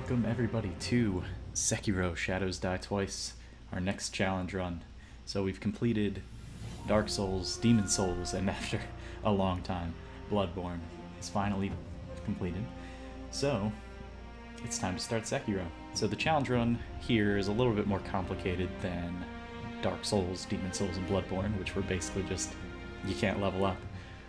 Welcome everybody to Sekiro Shadows Die Twice, our next challenge run. So we've completed Dark Souls, Demon Souls, and after a long time, Bloodborne is finally completed. So it's time to start Sekiro. So the challenge run here is a little bit more complicated than Dark Souls, Demon Souls, and Bloodborne, which were basically just you can't level up.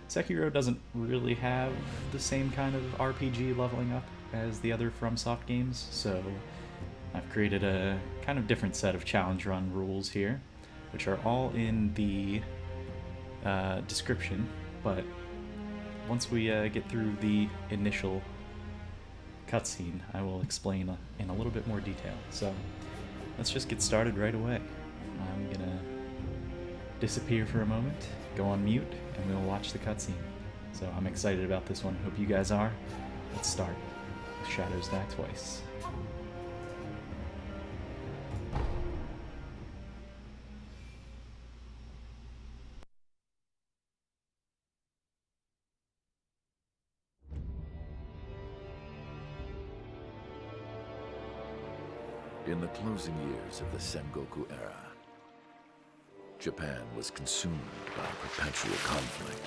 Sekiro doesn't really have the same kind of RPG leveling up as the other FromSoft games, so I've created a kind of different set of challenge run rules here, which are all in the description, but once we get through the initial cutscene, I will explain in a little bit more detail. So let's just get started right away. I'm gonna disappear for a moment, go on mute, and we'll watch the cutscene. So I'm excited about this one. Hope you guys are. Let's start with Shadows Die Twice. In the closing years of the Sengoku era, Japan was consumed by perpetual conflict.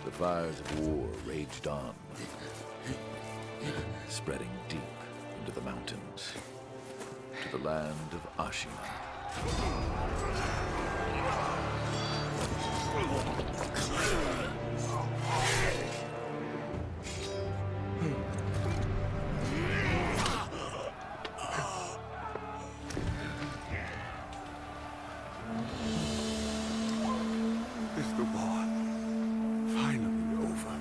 The fires of war raged on, spreading deep into the mountains, to the land of Ashina. Is the war finally over?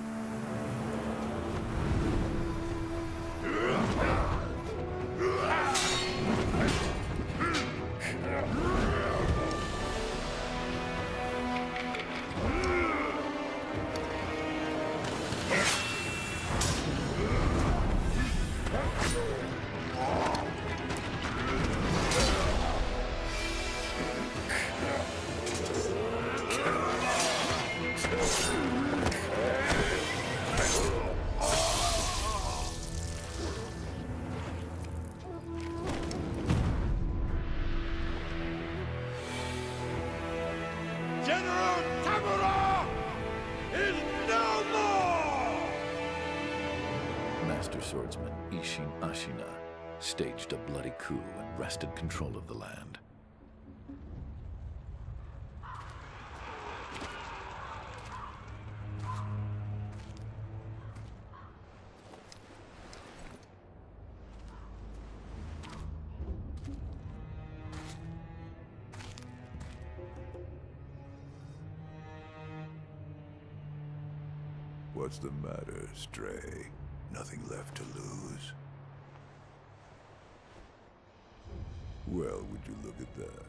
General Tamura is no more! Master swordsman Ashina staged a bloody coup and wrested control of the land. What's the matter, Stray? Nothing left to lose? Well, would you look at that?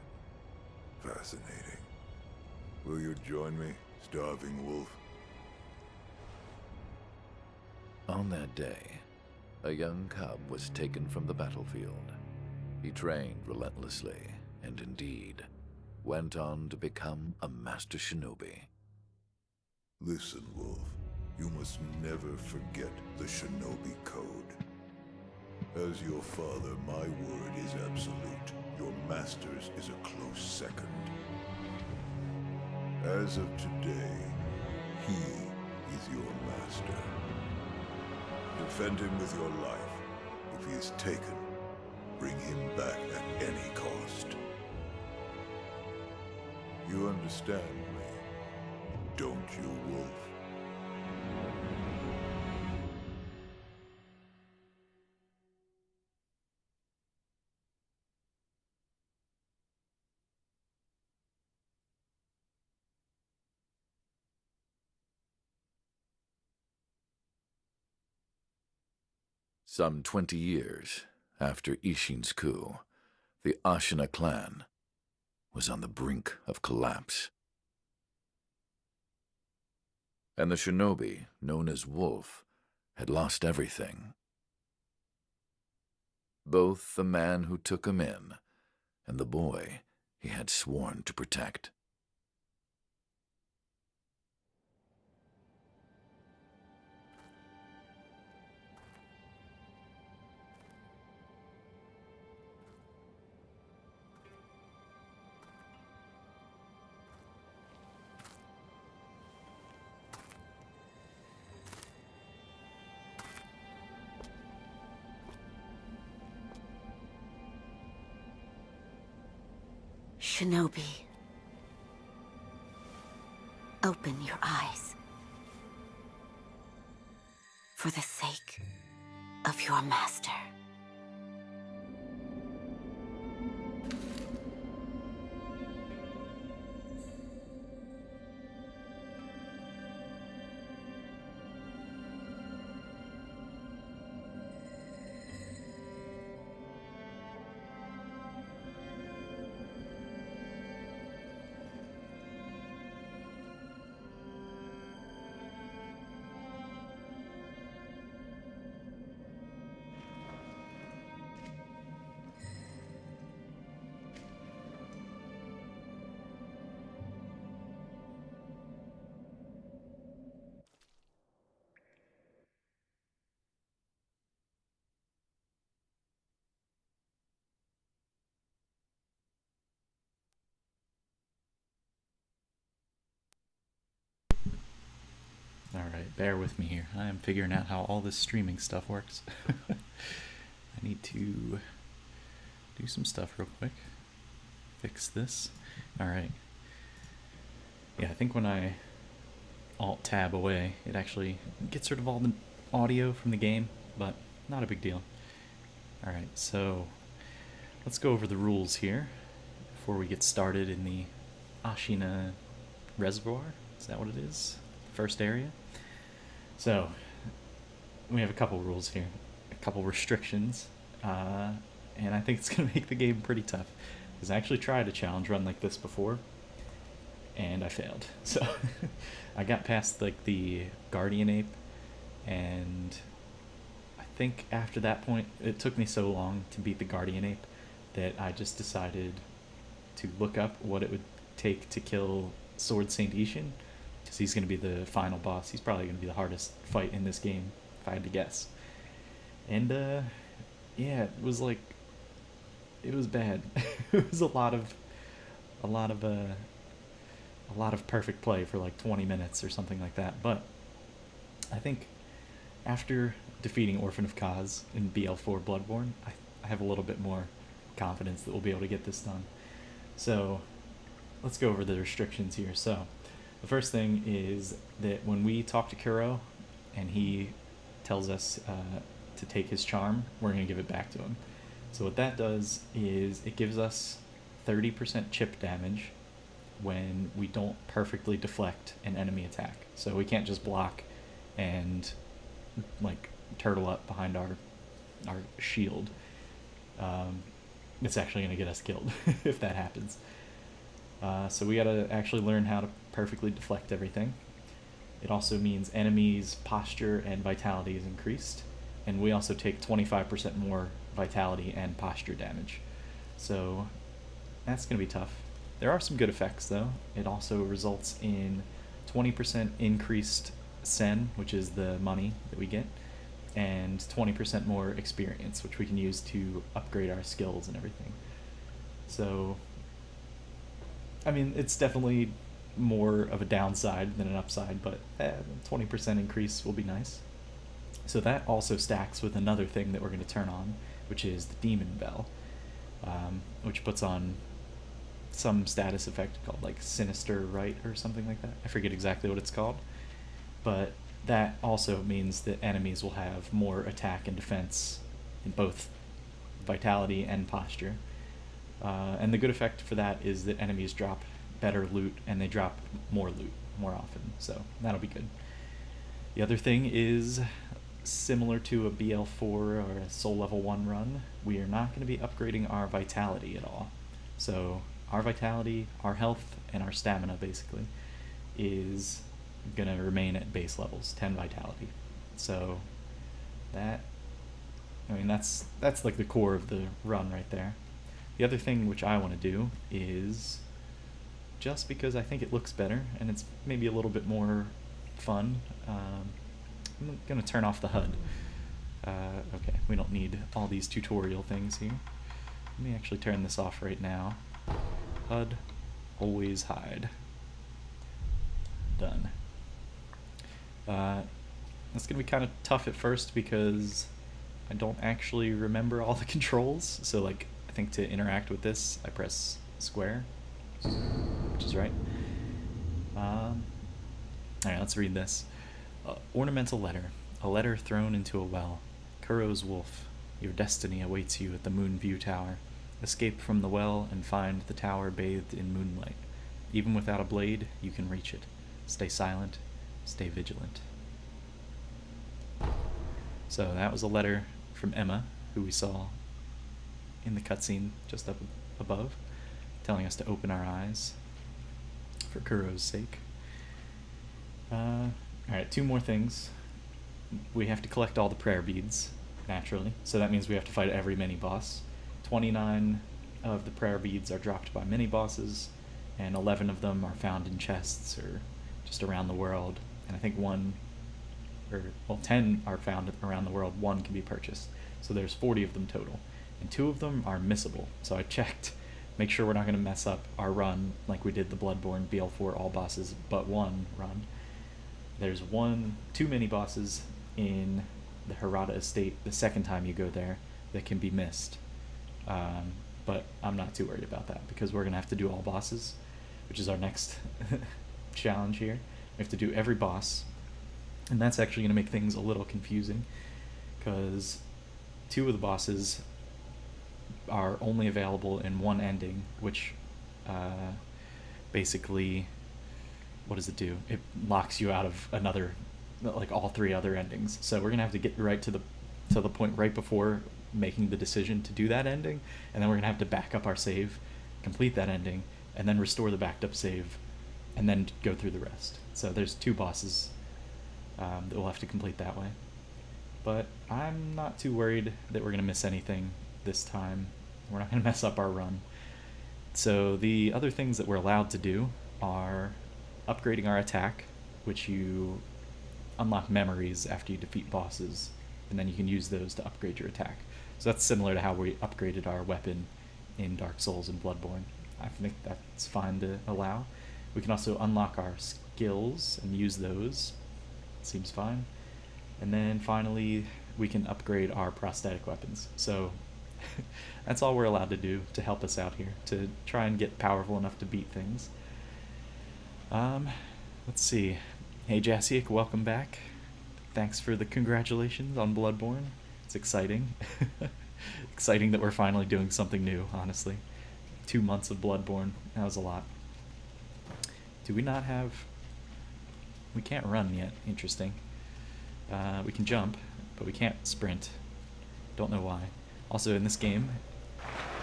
Fascinating. Will you join me, starving wolf? On that day, a young cub was taken from the battlefield. He trained relentlessly, and indeed, went on to become a master shinobi. Listen, wolf. You must never forget the shinobi code. As your father, my word is absolute. Your master's is a close second. As of today, he is your master. Defend him with your life. If he is taken, bring him back at any cost. You understand me, don't you, wolf? Some 20 years after Ishin's coup, the Ashina clan was on the brink of collapse. And the shinobi, known as Wolf, had lost everything. Both the man who took him in and the boy he had sworn to protect. Shinobi, open your eyes. For the sake of your master. Alright, bear with me here. I am figuring out how all this streaming stuff works. I need to do some stuff real quick. Fix this. Alright. Yeah, I think when I Alt-Tab away, it actually gets rid of all the audio from the game, but not a big deal. Alright, so let's go over the rules here before we get started in the Ashina Reservoir. Is that what it is? First area. So we have a couple rules here, a couple restrictions, and I think it's going to make the game pretty tough, because I actually tried a challenge run like this before and I failed. So I got past like the Guardian Ape, and I think after that point it took me so long to beat the Guardian Ape that I just decided to look up what it would take to kill Sword Saint Ishin, because he's going to be the final boss. He's probably going to be the hardest fight in this game, if I had to guess. And yeah, it was like, it was bad. It was a lot of perfect play for like 20 minutes or something like that. But I think after defeating Orphan of Kaz in BL4 Bloodborne, I have a little bit more confidence that we'll be able to get this done. So let's go over the restrictions here. So the first thing is that when we talk to Kuro and he tells us to take his charm, we're going to give it back to him. So what that does is it gives us 30% chip damage when we don't perfectly deflect an enemy attack. So we can't just block and like turtle up behind our shield. It's actually going to get us killed if that happens. So we gotta actually learn how to perfectly deflect everything. It also means enemies' posture and vitality is increased, and we also take 25% more vitality and posture damage. So that's gonna be tough. There are some good effects though. It also results in 20% increased sen, which is the money that we get, and 20% more experience, which we can use to upgrade our skills and everything. So I mean, it's definitely more of a downside than an upside, but 20% increase will be nice. So that also stacks with another thing that we're going to turn on, which is the Demon Bell, which puts on some status effect called like Sinister Right or something like that. I forget exactly what it's called, but that also means that enemies will have more attack and defense in both vitality and posture. And the good effect for that is that enemies drop better loot and they drop more loot more often, so that'll be good. The other thing is, similar to a BL4 or a Soul Level 1 run, we are not going to be upgrading our vitality at all. So our vitality, our health, and our stamina basically is going to remain at base levels, 10 vitality. So that, I mean, that's like the core of the run right there. The other thing which I want to do is, just because I think it looks better and it's maybe a little bit more fun, I'm going to turn off the HUD. Okay, we don't need all these tutorial things here. Let me actually turn this off right now. HUD, always hide. Done. That's going to be kind of tough at first because I don't actually remember all the controls. So like, I think to interact with this, I press square, which is right. Alright, let's read this. Ornamental letter. A letter thrown into a well. Kuro's wolf. Your destiny awaits you at the Moon View Tower. Escape from the well and find the tower bathed in moonlight. Even without a blade, you can reach it. Stay silent. Stay vigilant. So that was a letter from Emma, who we saw in the cutscene just up above, telling us to open our eyes for Kuro's sake. Alright, 2 more things. We have to collect all the prayer beads, naturally, so that means we have to fight every mini-boss. 29 of the prayer beads are dropped by mini-bosses, and 11 of them are found in chests or just around the world, and I think 10 are found around the world, 1 can be purchased. So there's 40 of them total, and 2 of them are missable. So I checked, make sure we're not going to mess up our run like we did the Bloodborne BL4 all bosses but 1 run. There's 2 mini bosses in the Hirata estate the second time you go there that can be missed, but I'm not too worried about that because we're going to have to do all bosses, which is our next challenge here. We have to do every boss, and that's actually going to make things a little confusing because 2 of the bosses are only available in one ending, which basically, what does it do? It locks you out of another, like all 3 other endings. So we're going to have to get right to the point right before making the decision to do that ending, and then we're going to have to back up our save, complete that ending, and then restore the backed up save, and then go through the rest. So there's 2 bosses that we'll have to complete that way. But I'm not too worried that we're going to miss anything this time. We're not going to mess up our run. So the other things that we're allowed to do are upgrading our attack, which you unlock memories after you defeat bosses, and then you can use those to upgrade your attack. So that's similar to how we upgraded our weapon in Dark Souls and Bloodborne. I think that's fine to allow. We can also unlock our skills and use those. Seems fine. And then finally, we can upgrade our prosthetic weapons. So that's all we're allowed to do to help us out here, to try and get powerful enough to beat things. Let's see. Hey Jasiek, welcome back. Thanks for the congratulations on Bloodborne. It's exciting. Exciting that we're finally doing something new, honestly. 2 months of Bloodborne, that was a lot. Do we not have... We can't run yet, interesting. We can jump, but we can't sprint. Don't know why. Also, in this game,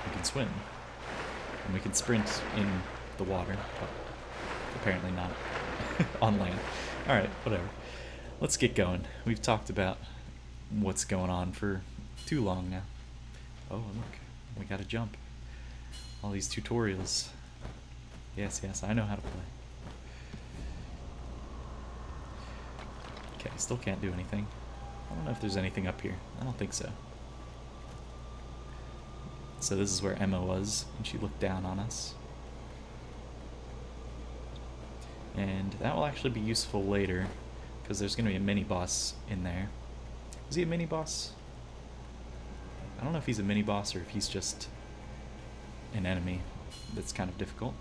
we can swim. And we can sprint in the water, but apparently not on land. Alright, whatever. Let's get going. We've talked about what's going on for too long now. Oh, look. We gotta jump. All these tutorials. Yes, I know how to play. Okay, still can't do anything. I don't know if there's anything up here. I don't think so. So this is where Emma was, and she looked down on us. And that will actually be useful later, because there's going to be a mini-boss in there. Is he a mini-boss? I don't know if he's a mini-boss or if he's just an enemy that's kind of difficult.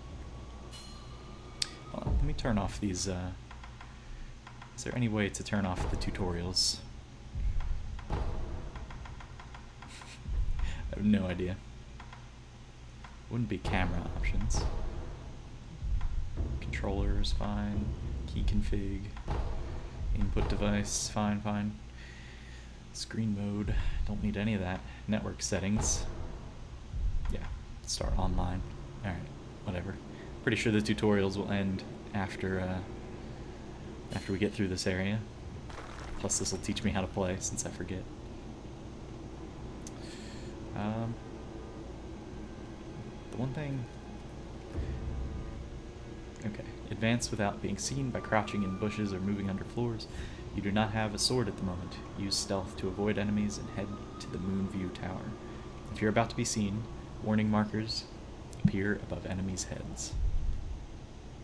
Hold on, let me turn off these... Is there any way to turn off the tutorials? I have no idea. Wouldn't be camera options. Controllers, fine. Key config. Input device, fine. Screen mode, don't need any of that. Network settings. Yeah, start online. Alright, whatever. Pretty sure the tutorials will end after we get through this area. Plus this will teach me how to play, since I forget. The one thing... Okay. Advance without being seen by crouching in bushes or moving under floors. You do not have a sword at the moment. Use stealth to avoid enemies and head to the Moon View Tower. If you're about to be seen, warning markers appear above enemies' heads.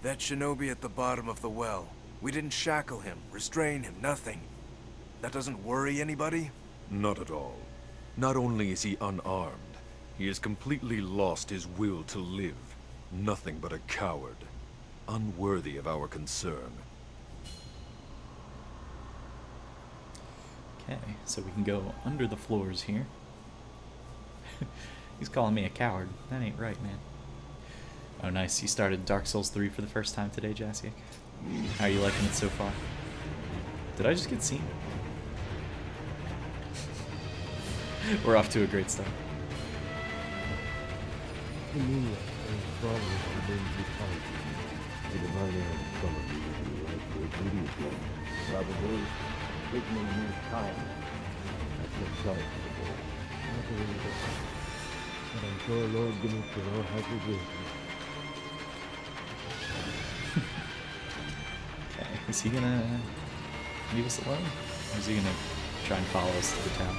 That shinobi at the bottom of the well. We didn't shackle him, restrain him, nothing. That doesn't worry anybody? Not at all. Not only is he unarmed, he has completely lost his will to live. Nothing but a coward. Unworthy of our concern. Okay, so we can go under the floors here. He's calling me a coward. That ain't right, man. Oh, nice. You started Dark Souls 3 for the first time today, Jasiak. How are you liking it so far? Did I just get seen? We're off to a great start. Probably it may need time. I feel sorry for the boy. Not really good. But I'm sure Lord Dimitro has his wisdom. Okay, is he gonna leave us alone? Or is he gonna try and follow us to the town?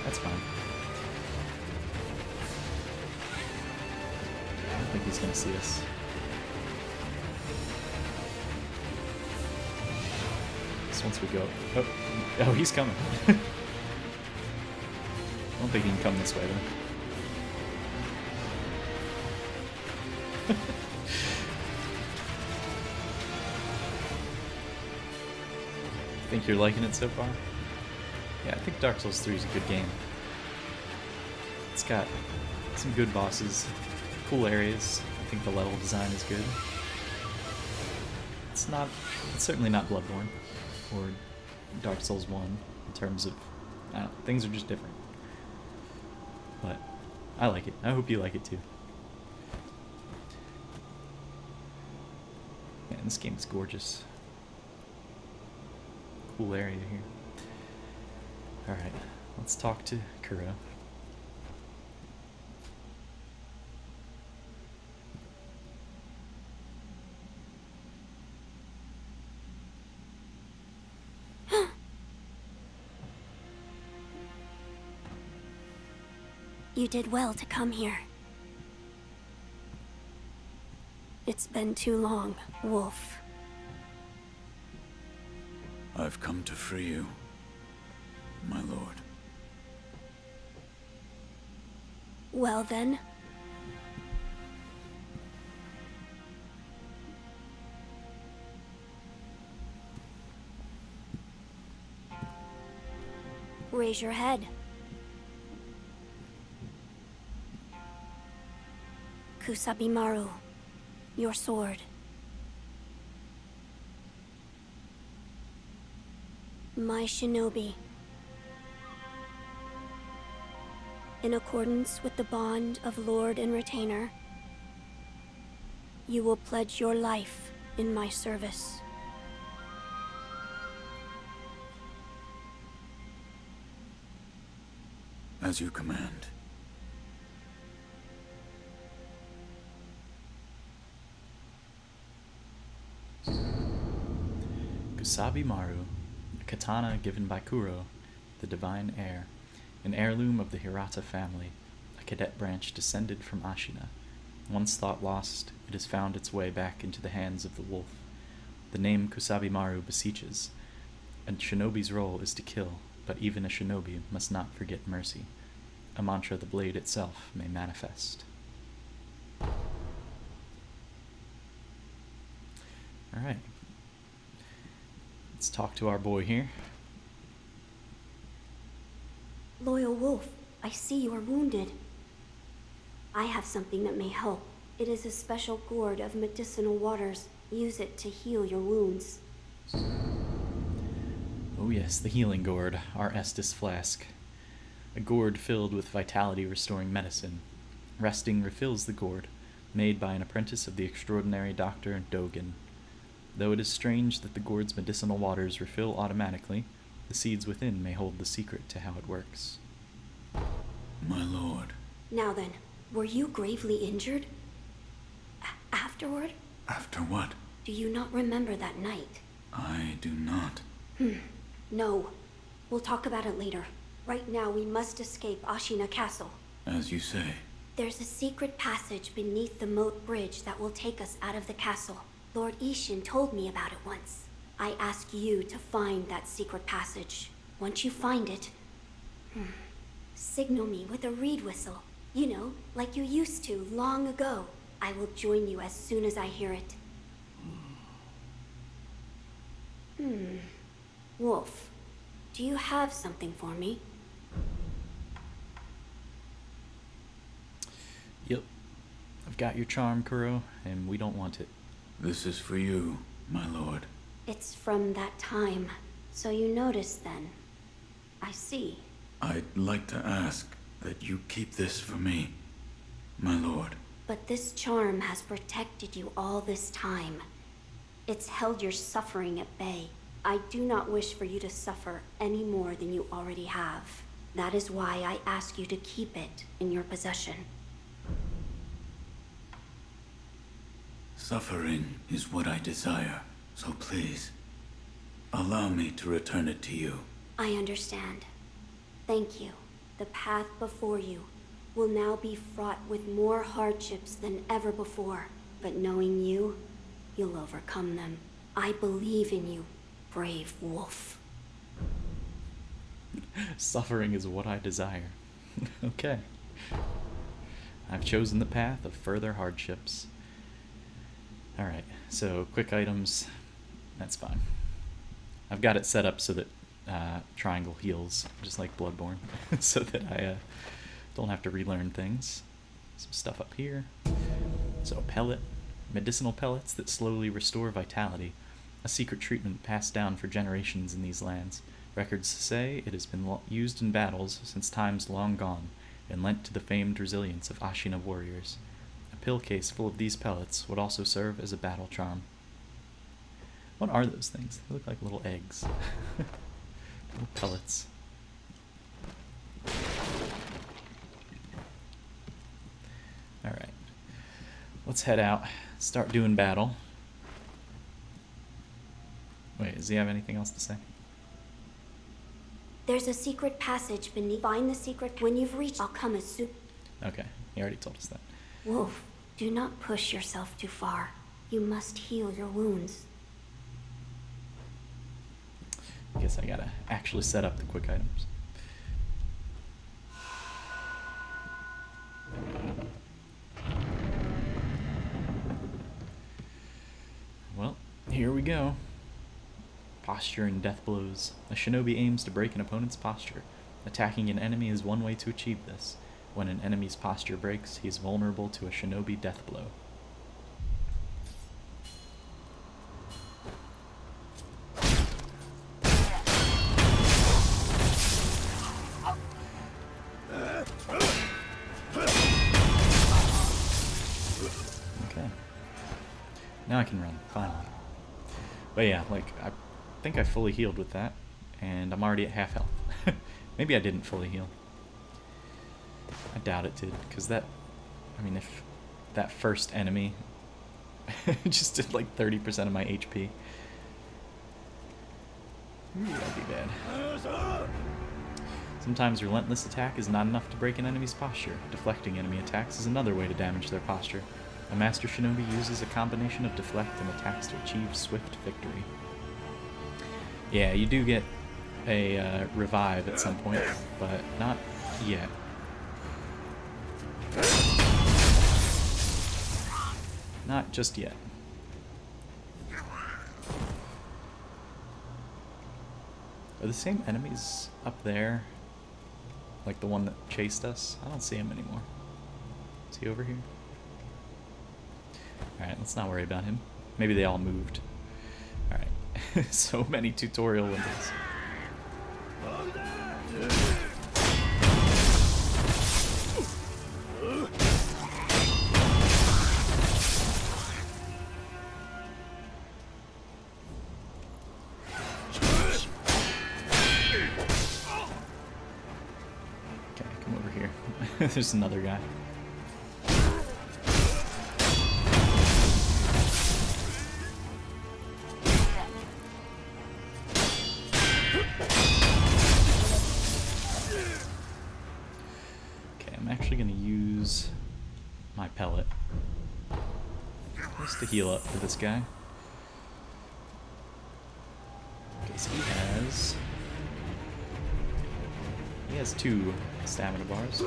That's fine. I don't think he's gonna see us. So once we go... Oh, he's coming. I don't think he can come this way, though. Think you're liking it so far? Yeah, I think Dark Souls 3 is a good game. It's got some good bosses, cool areas. I think the level design is good. It's certainly not Bloodborne or Dark Souls 1 in terms of, things are just different. But I like it. I hope you like it too. Man, this game is gorgeous. Cool area here. Alright, let's talk to Kuro. You did well to come here. It's been too long, Wolf. I've come to free you, my lord. Well then. Raise your head. Kusabimaru, your sword. My shinobi. In accordance with the bond of Lord and Retainer, you will pledge your life in my service. As you command. Kusabimaru, a katana given by Kuro, the divine heir, an heirloom of the Hirata family, a cadet branch descended from Ashina. Once thought lost, it has found its way back into the hands of the wolf. The name Kusabimaru beseeches. A shinobi's role is to kill, but even a shinobi must not forget mercy. A mantra the blade itself may manifest. Alright. Let's talk to our boy here. Loyal Wolf, I see you are wounded. I have something that may help. It is a special gourd of medicinal waters. Use it to heal your wounds. Oh yes, the healing gourd, our Estus flask. A gourd filled with vitality-restoring medicine. Resting refills the gourd, made by an apprentice of the extraordinary Dr. Dogen. Though it is strange that the gourd's medicinal waters refill automatically, the seeds within may hold the secret to how it works. My lord. Now then, were you gravely injured? Afterward? After what? Do you not remember that night? I do not. No. We'll talk about it later. Right now, we must escape Ashina Castle. As you say. There's a secret passage beneath the moat bridge that will take us out of the castle. Lord Ishin told me about it once. I ask you to find that secret passage. Once you find it, signal me with a reed whistle. You know, like you used to long ago. I will join you as soon as I hear it. Wolf, do you have something for me? Yep. I've got your charm, Kuro, and we don't want it. This is for you, my lord. It's from that time, so you noticed then. I see. I'd like to ask that you keep this for me, my lord. But this charm has protected you all this time. It's held your suffering at bay. I do not wish for you to suffer any more than you already have. That is why I ask you to keep it in your possession. Suffering is what I desire, so please, allow me to return it to you. I understand. Thank you. The path before you will now be fraught with more hardships than ever before. But knowing you, you'll overcome them. I believe in you, brave wolf. Suffering is what I desire. Okay. I've chosen the path of further hardships. Alright, so quick items. That's fine. I've got it set up so that triangle heals, just like Bloodborne, so that I don't have to relearn things. Some stuff up here. So a pellet. Medicinal pellets that slowly restore vitality. A secret treatment passed down for generations in these lands. Records say it has been used in battles since times long gone, and lent to the famed resilience of Ashina warriors. A pill case full of these pellets would also serve as a battle charm. What are those things? They look like little eggs. Little pellets. Alright. Let's head out. Start doing battle. Wait, does he have anything else to say? There's a secret passage beneath. Find the secret. When you've reached, I'll come as soon. Okay, he already told us that. Wolf, do not push yourself too far. You must heal your wounds. I guess I gotta actually set up the quick items. Well, here we go. Posture and death blows. A shinobi aims to break an opponent's posture. Attacking an enemy is one way to achieve this. When an enemy's posture breaks, he is vulnerable to a shinobi death blow. Okay. Now I can run, finally. But yeah, like, I think I fully healed with that, and I'm already at half health. Maybe I didn't fully heal. I doubt it did, because that, I mean, if that first enemy just did like 30% of my HP, that'd be bad. Sometimes relentless attack is not enough to break an enemy's posture. Deflecting enemy attacks is another way to damage their posture. A master shinobi uses a combination of deflect and attacks to achieve swift victory. Yeah, you do get a revive at some point, but not yet. Not just yet. Are the same enemies up there? Like the one that chased us? I don't see him anymore. Is he over here? Alright, let's not worry about him. Maybe they all moved. Alright. So many tutorial windows. Okay, come over here. There's another guy. My pellet just to heal up for this guy, because he has 2 stamina bars.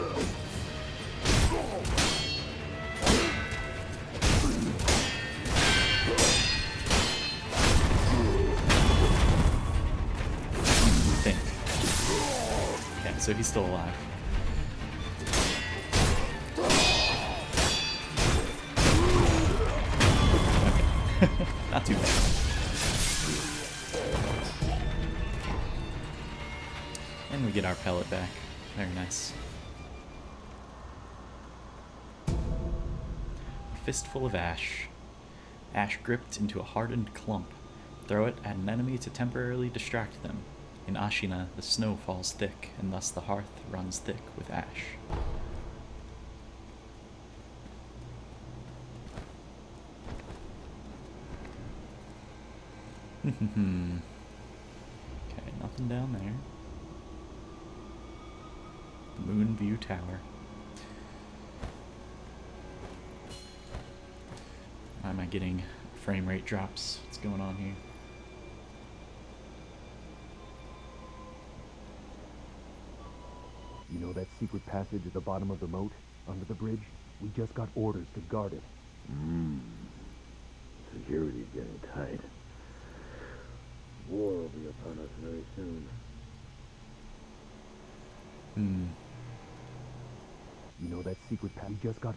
so he's still alive. Okay. Not too bad. And we get our pellet back. Very nice. A fistful of ash. Ash gripped into a hardened clump. Throw it at an enemy to temporarily distract them. In Ashina, the snow falls thick, and thus the hearth runs thick with ash. Okay, nothing down there. The Moonview Tower. Why am I getting frame rate drops? What's going on here? You know that secret passage at the bottom of the moat, under the bridge? We just got orders to guard it. Security's getting tight. War will be upon us very soon. You know that secret passage? We just got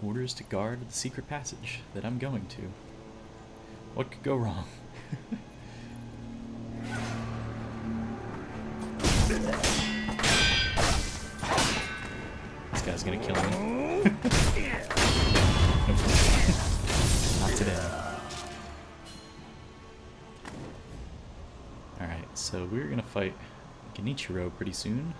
Orders to guard the secret passage that I'm going to. What could go wrong? This guy's gonna kill me. Not today. Alright, so we're gonna fight Genichiro pretty soon.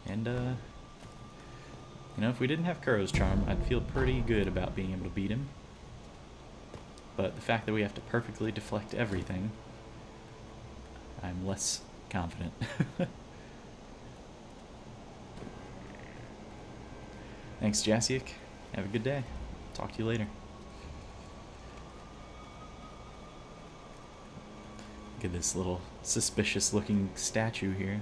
And, you know, if we didn't have Kuro's charm, I'd feel pretty good about being able to beat him. But the fact that we have to perfectly deflect everything, I'm less confident. Thanks, Jasiak. Have a good day. Talk to you later. Look at this little suspicious looking statue here.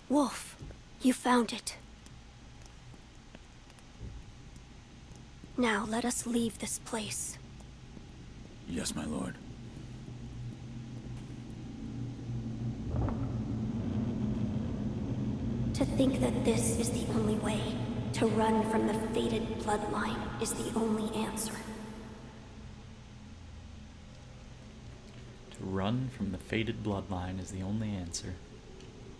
Wolf, you found it. Now let us leave this place. Yes, my lord. To think that this is the only way, to run from the fated bloodline, is the only answer. To run from the fated bloodline is the only answer.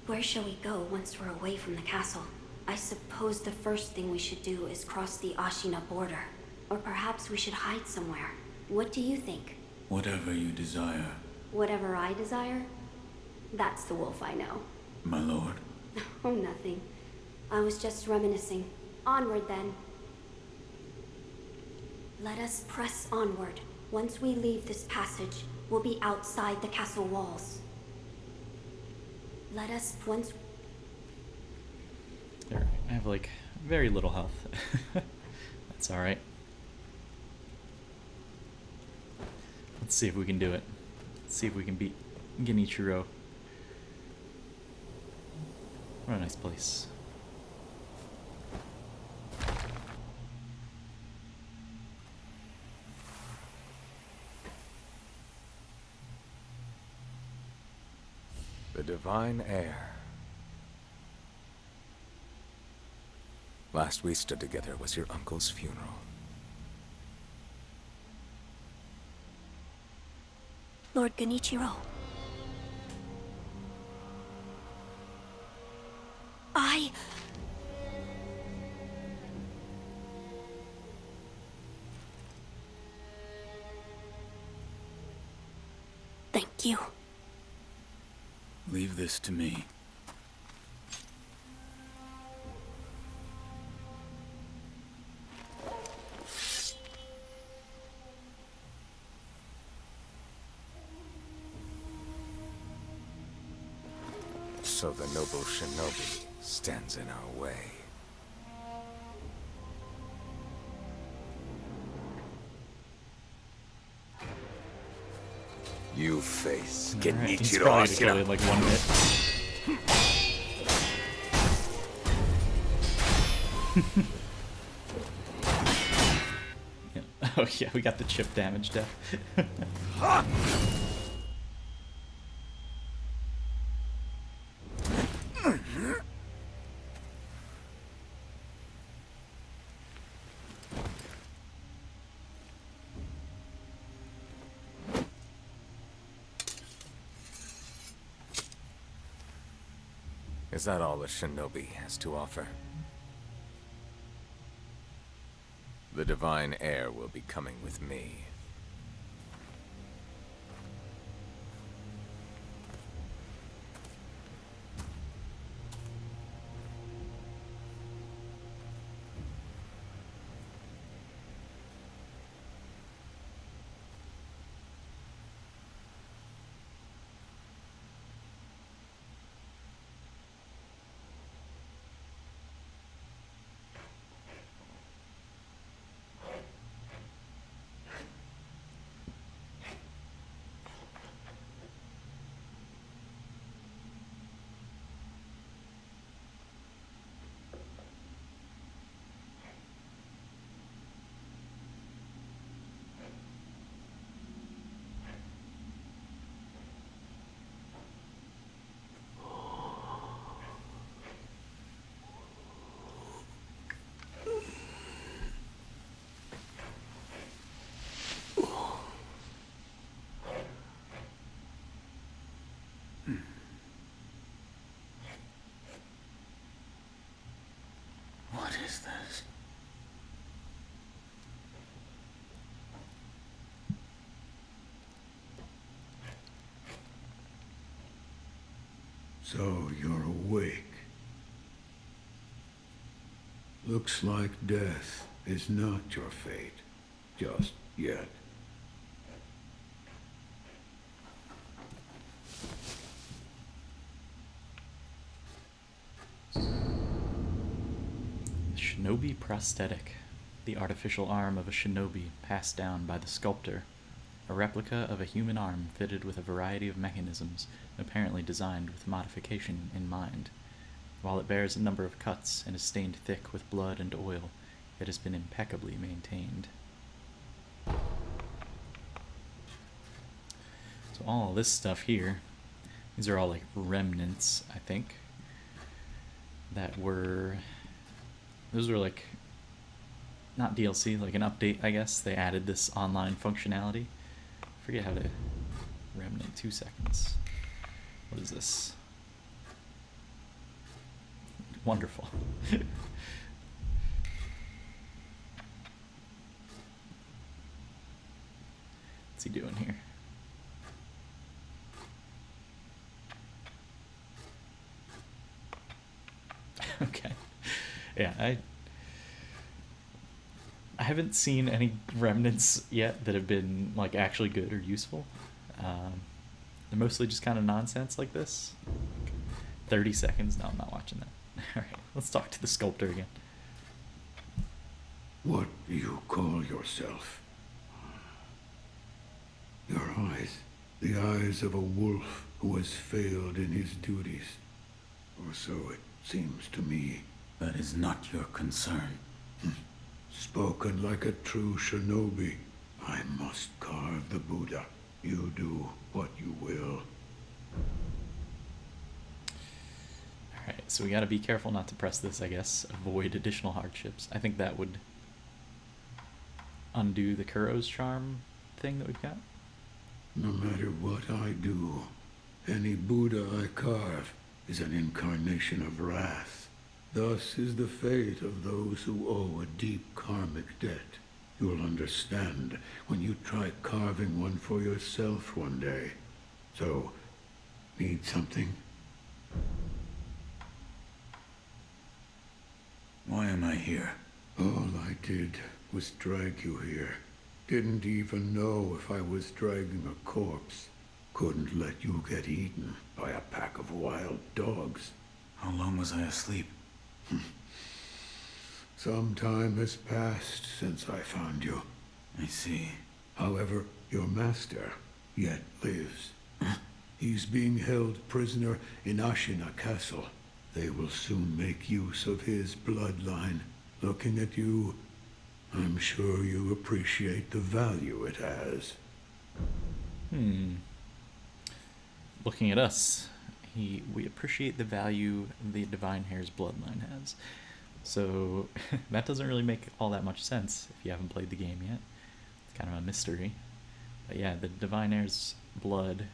Where shall we go once we're away from the castle? I suppose the first thing we should do is cross the Ashina border. Or perhaps we should hide somewhere. What do you think? Whatever you desire, Whatever I desire? That's the wolf I know. my lord. Oh, nothing. I was just reminiscing. Onward, then. Let us press onward. Once we leave this passage, we'll be outside the castle walls. Let us once... Alright, I have like very little health. That's alright. Let's see if we can do it. Let's see if we can beat Genichiro. What a nice place. The divine heir. Last we stood together was your uncle's funeral. Lord Genichiro. Thank you. Leave this to me. So the noble shinobi stands in our way. You face Alright, he's Genichiro probably gonna kill Ashina. it in like 1 hit. Yeah. Oh yeah, we got the chip damage death. Is that all the shinobi has to offer? The divine heir will be coming with me. What is this? So you're awake. Looks like death is not your fate. Just yet. Shinobi prosthetic. The artificial arm of a shinobi passed down by the sculptor. A replica of a human arm fitted with a variety of mechanisms, apparently designed with modification in mind. While it bears a number of cuts and is stained thick with blood and oil, it has been impeccably maintained. So all this stuff here, these are all like remnants, I think, that were, those were like, not DLC, like an update, I guess. They added this online functionality. I forget how to, remnant, 2 seconds. What is this? Wonderful. What's he doing here? Okay. Yeah, I haven't seen any remnants yet that have been like actually good or useful. They're mostly just kind of nonsense like this. 30 seconds? No, I'm not watching that. Alright, let's talk to the sculptor again. What do you call yourself? Your eyes. The eyes of a wolf who has failed in his duties. Or so it seems to me. That is not your concern. Spoken like a true shinobi. I must carve the Buddha. You do what you will. Alright, so we gotta be careful not to press this, I guess. Avoid additional hardships. I think that would undo the Kuro's charm thing that we've got. No matter what I do, any Buddha I carve is an incarnation of wrath. Thus is the fate of those who owe a deep karmic debt. You'll understand when you try carving one for yourself one day. So, need something? Why am I here? All I did was drag you here. Didn't even know if I was dragging a corpse. Couldn't let you get eaten by a pack of wild dogs. How long was I asleep? Some time has passed since I found you. I see. However, your master, yet lives. He's being held prisoner in Ashina Castle. They will soon make use of his bloodline. Looking at you, I'm sure you appreciate the value it has. Looking at us, we appreciate the value the Divine Hair's bloodline has. So that doesn't really make all that much sense if you haven't played the game yet. It's kind of a mystery. But yeah, the Divine Hair's blood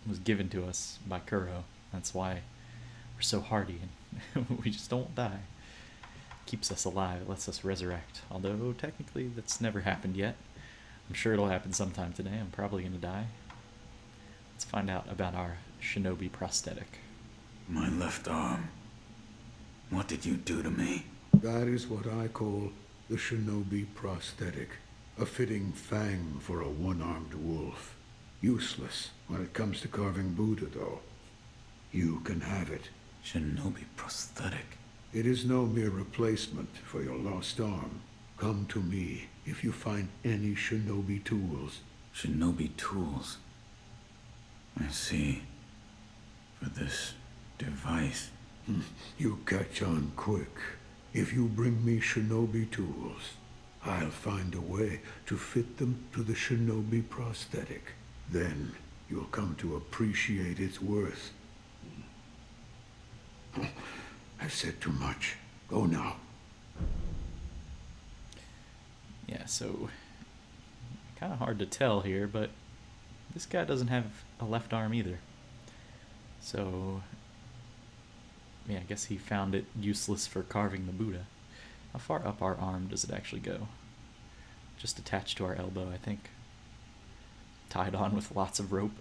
was given to us by Kuro. That's why we're so hardy and we just don't die. Keeps us alive, it lets us resurrect. Although technically that's never happened yet. I'm sure it'll happen sometime today. I'm probably gonna die. Let's find out about our shinobi prosthetic. My left arm. What did you do to me? That is what I call the shinobi prosthetic. A fitting fang for a one-armed wolf. Useless when it comes to carving Buddha, though. You can have it. Shinobi prosthetic. It is no mere replacement for your lost arm. Come to me if you find any shinobi tools. Shinobi tools. I see. For this device. You catch on quick. If you bring me shinobi tools, I'll find a way to fit them to the shinobi prosthetic. Then you'll come to appreciate its worth. I've said too much. Go now. Yeah, so kind of hard to tell here, but this guy doesn't have a left arm either. So yeah, I guess he found it useless for carving the Buddha. How far up our arm does it actually go? Just attached to our elbow, I think. Tied on with lots of rope.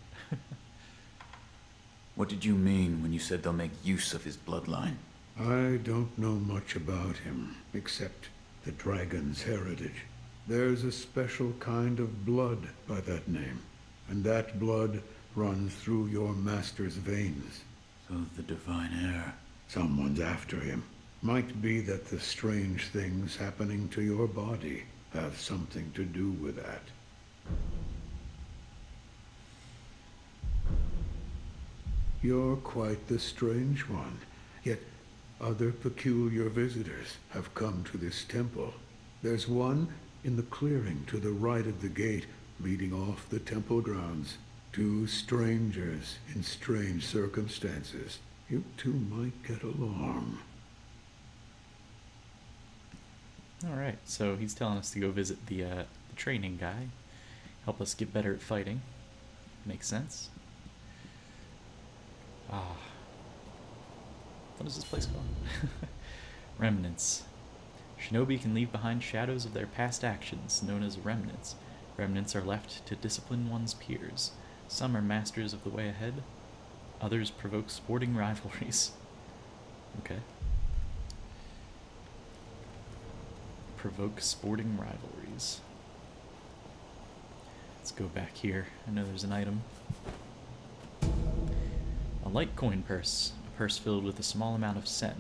What did you mean when you said they'll make use of his bloodline? I don't know much about him, except the dragon's heritage. There's a special kind of blood by that name, and that blood runs through your master's veins. So the Divine Heir. Someone's after him. Might be that the strange things happening to your body have something to do with that. You're quite the strange one, yet other peculiar visitors have come to this temple. There's one in the clearing to the right of the gate leading off the temple grounds. Two strangers in strange circumstances. You two might get along. Alright, so he's telling us to go visit the training guy. Help us get better at fighting. Makes sense. What is this place called? Remnants. Shinobi can leave behind shadows of their past actions, known as remnants. Remnants are left to discipline one's peers. Some are masters of the way ahead. Others provoke sporting rivalries. Okay. Provoke sporting rivalries. Let's go back here. I know there's an item. A light coin purse. A purse filled with a small amount of sen.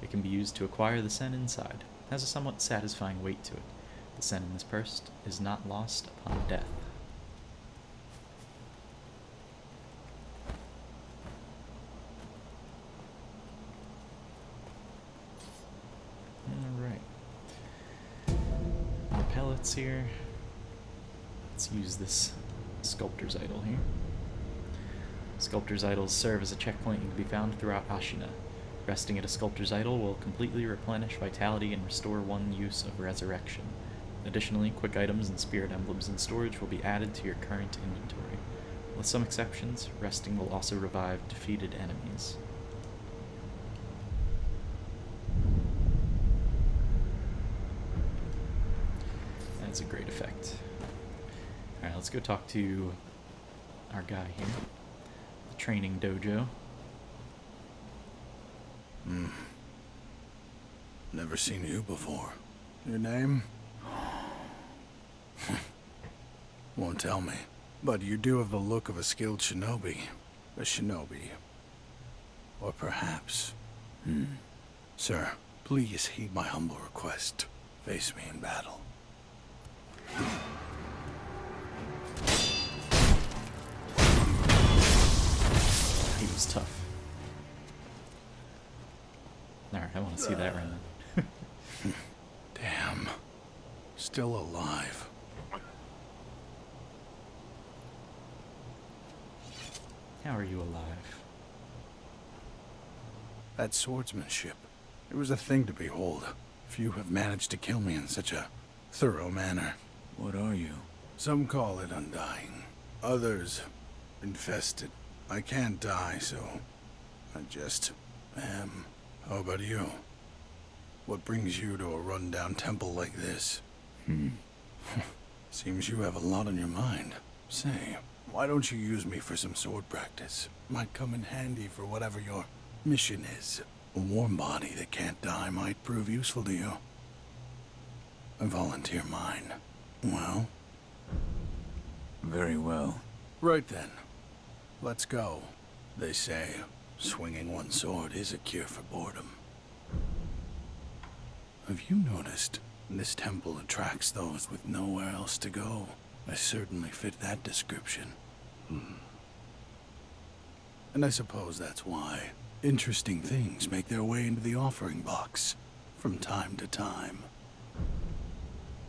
It can be used to acquire the sen inside. It has a somewhat satisfying weight to it. The sen in this purse is not lost upon death. Alright. More pellets here. Let's use this sculptor's idol here. Sculptor's idols serve as a checkpoint and can be found throughout Ashina. Resting at a sculptor's idol will completely replenish vitality and restore one use of resurrection. Additionally, quick items and spirit emblems in storage will be added to your current inventory. With some exceptions, resting will also revive defeated enemies. That's a great effect. Alright, let's go talk to our guy here. The training dojo. Never seen you before. Your name? Won't tell me. But you do have the look of a skilled shinobi. A shinobi. Or perhaps... Sir, please heed my humble request. Face me in battle. was tough. Alright, I want to see that right now. Damn. Still alive. How are you alive? That swordsmanship. It was a thing to behold. Few have managed to kill me in such a thorough manner. What are you? Some call it undying. Others, infested. I can't die, so I just am. How about you? What brings you to a rundown temple like this? Seems you have a lot on your mind. Say, why don't you use me for some sword practice? Might come in handy for whatever your mission is. A warm body that can't die might prove useful to you. I volunteer mine. Well? Very well. Right then. Let's go. They say, swinging one sword is a cure for boredom. Have you noticed? This temple attracts those with nowhere else to go. I certainly fit that description. And I suppose that's why interesting things make their way into the offering box from time to time.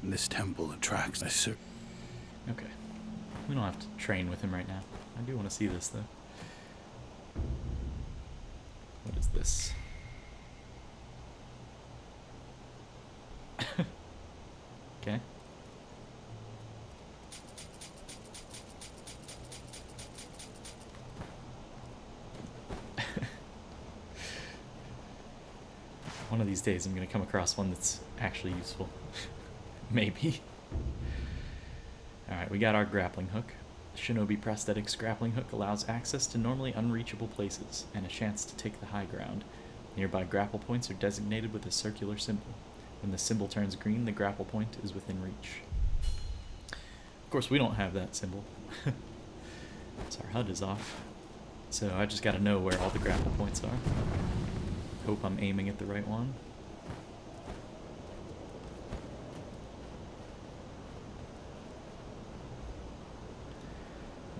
This temple attracts Okay. We don't have to train with him right now. I do want to see this, though. What is this? Okay. One of these days I'm going to come across one that's actually useful. Maybe. Alright, we got our grappling hook. The Shinobi Prosthetic's grappling hook allows access to normally unreachable places and a chance to take the high ground. Nearby grapple points are designated with a circular symbol. When the symbol turns green, the grapple point is within reach. Of course, we don't have that symbol. So our HUD is off. So I just gotta know where all the grapple points are. Hope I'm aiming at the right one.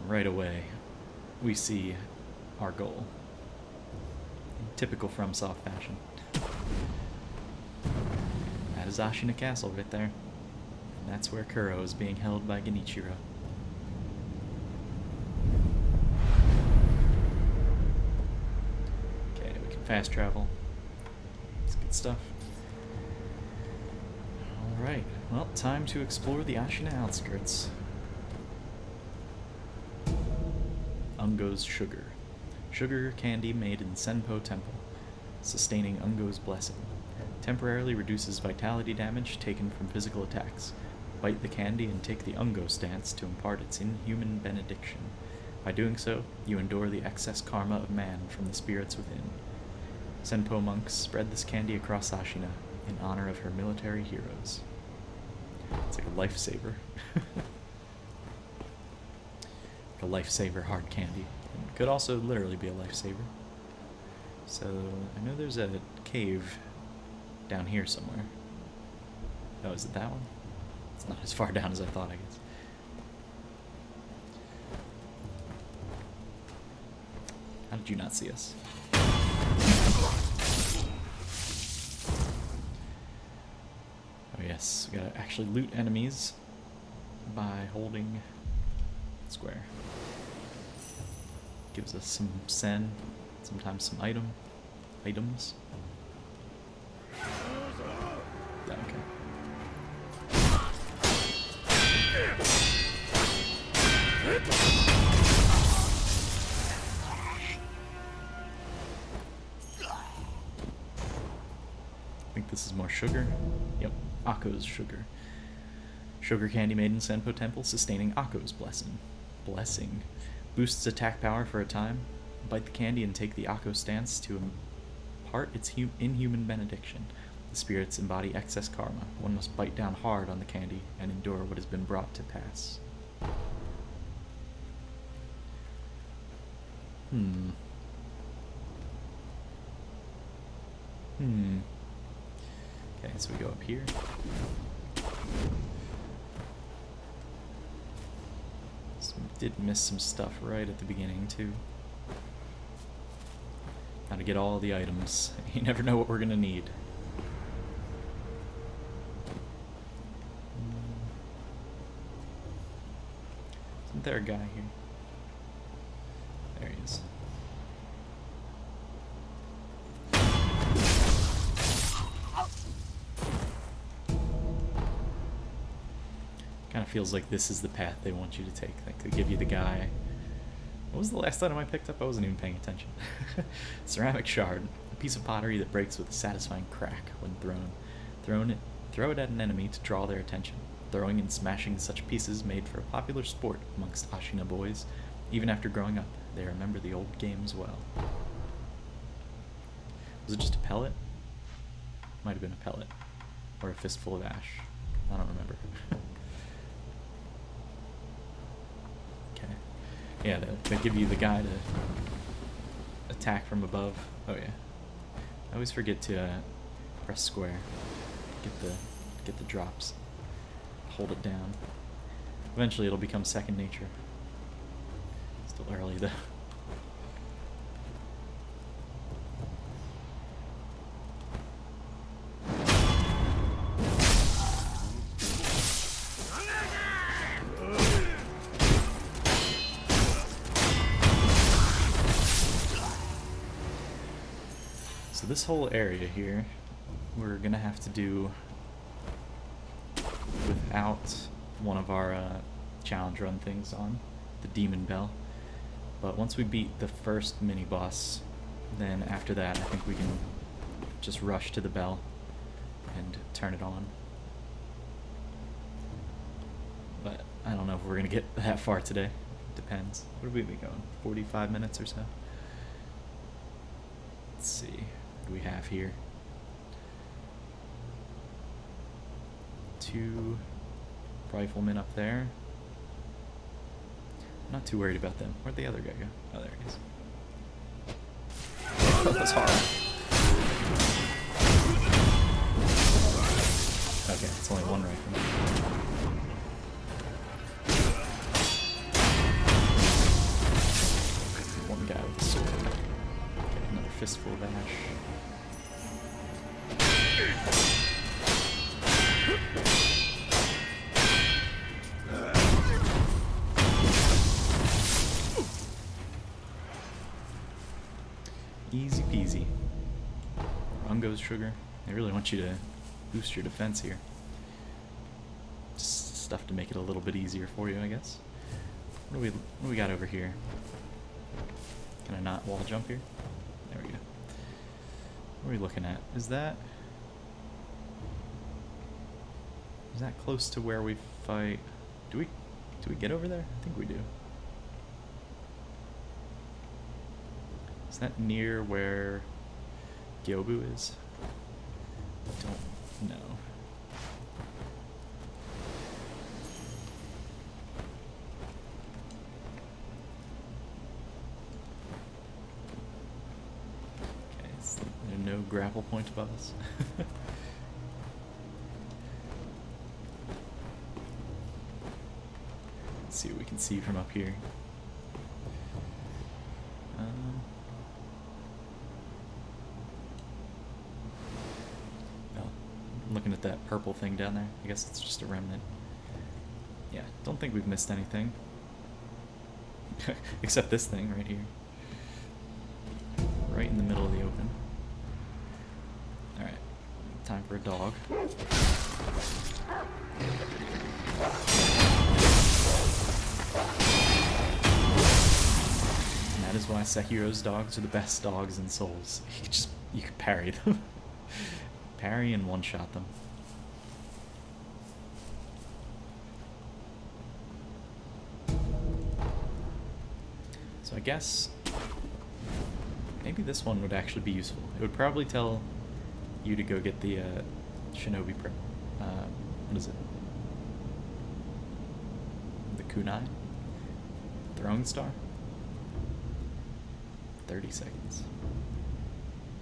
Right away, we see our goal. In typical FromSoft fashion. That is Ashina Castle right there. And that's where Kuro is being held by Genichiro. Okay, we can fast travel. It's good stuff. Alright, well, time to explore the Ashina outskirts. Ungo's Sugar. Sugar candy made in Senpo Temple, sustaining Ungo's blessing. Temporarily reduces vitality damage taken from physical attacks. Bite the candy and take the Ungo stance to impart its inhuman benediction. By doing so, you endure the excess karma of man from the spirits within. Senpo monks spread this candy across Ashina in honor of her military heroes. It's like a lifesaver. A lifesaver hard candy. It could also literally be a lifesaver. So I know there's a cave down here somewhere. Oh, is it that one? It's not as far down as I thought, I guess. How did you not see us? Oh yes, we gotta actually loot enemies by holding square. Gives us some sen, sometimes some items. Okay. I think this is more sugar. Yep, Akko's sugar. Sugar candy made in Senpo Temple, sustaining Akko's blessing. Boosts attack power for a time. Bite the candy and take the Akko stance to impart its inhuman benediction. The spirits embody excess karma. One must bite down hard on the candy and endure what has been brought to pass. Okay, so we go up here. So we did miss some stuff right at the beginning, too. How to get all the items. You never know what we're gonna need. Isn't there a guy here? There he is. Kind of feels like this is the path they want you to take. Like they give you the guy. What was the last item I picked up? I wasn't even paying attention. Ceramic shard, a piece of pottery that breaks with a satisfying crack when thrown. Throw it at an enemy to draw their attention. Throwing and smashing such pieces made for a popular sport amongst Ashina boys. Even after growing up, they remember the old games well. Was it just a pellet? Might have been a pellet. Or a fistful of ash. I don't remember. Okay. Yeah, they give you the guy to attack from above. Oh yeah. I always forget to press square. Get the drops. Hold it down. Eventually it'll become second nature. Still early though. So this whole area here, we're gonna have to do without one of our challenge run things on, the demon bell. But once we beat the first mini boss, then after that I think we can just rush to the bell and turn it on. But I don't know if we're gonna get that far today. Depends. What have we been going? 45 minutes or so? Let's see. What do we have here? 2 riflemen up there. I'm not too worried about them. Where'd the other guy go? Oh, there he is. That was horrible. Okay, it's only one rifleman. One guy with a sword. Okay, another fistful of ash. Easy peasy. Wrong goes sugar. They really want you to boost your defense here. Just stuff to make it a little bit easier for you, I guess. What do we got over here? Can I not wall jump here? There we go. What are we looking at? Is that close to where we fight? Do we get over there? I think we do. Is that near where Gyobu is? I don't know. Okay, is there no grapple point above us? Let's see what we can see from up here. Looking at that purple thing down there. I guess it's just a remnant. Yeah, don't think we've missed anything. Except this thing right here. Right in the middle of the open. Alright, time for a dog. And that is why Sekiro's dogs are the best dogs in Souls. You can parry them. Parry and one-shot them. So I guess maybe this one would actually be useful. It would probably tell you to go get the Shinobi Pro. What is it? The kunai? Throwing star? 30 seconds.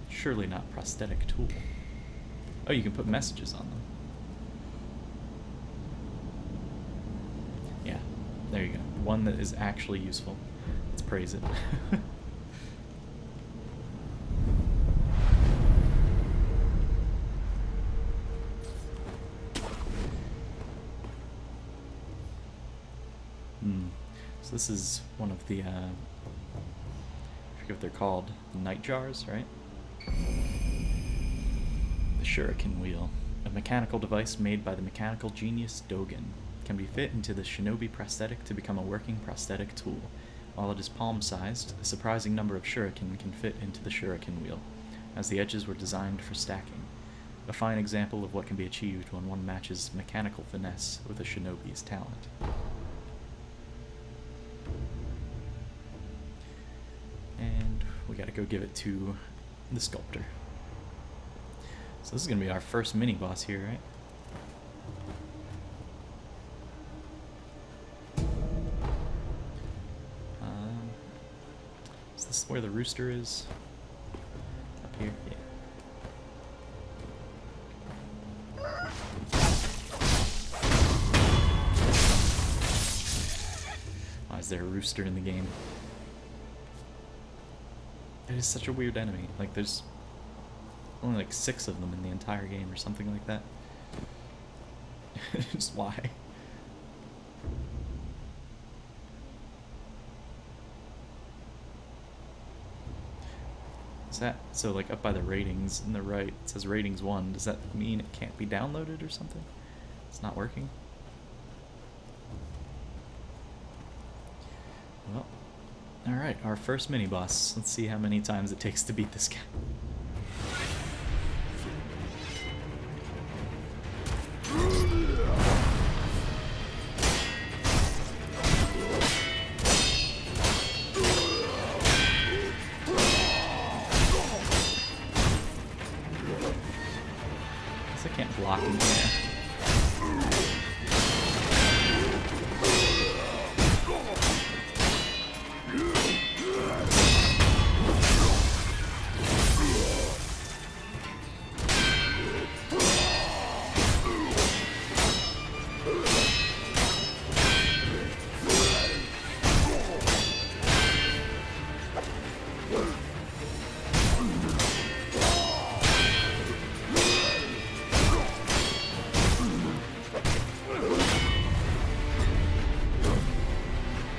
Surely not prosthetic tool. Oh, you can put messages on them. Yeah, there you go. One that is actually useful. Let's praise it. this is one of the, I forget what they're called, night jars, right? The Shuriken Wheel, a mechanical device made by the mechanical genius Dogen, can be fit into the shinobi prosthetic to become a working prosthetic tool. While it is palm-sized, a surprising number of shuriken can fit into the Shuriken Wheel, as the edges were designed for stacking. A fine example of what can be achieved when one matches mechanical finesse with a shinobi's talent. And we gotta go give it to the sculptor. So this is gonna be our first mini-boss here, right? Is this where the rooster is? Up here? Yeah. Why is there a rooster in the game? It is such a weird enemy. Like, there's only like 6 of them in the entire game or something like that. Just why? Is that, so like up by the ratings on the right, it says ratings 1. Does that mean it can't be downloaded or something? It's not working? Well, alright, our first mini-boss. Let's see how many times it takes to beat this guy. I can't block him there.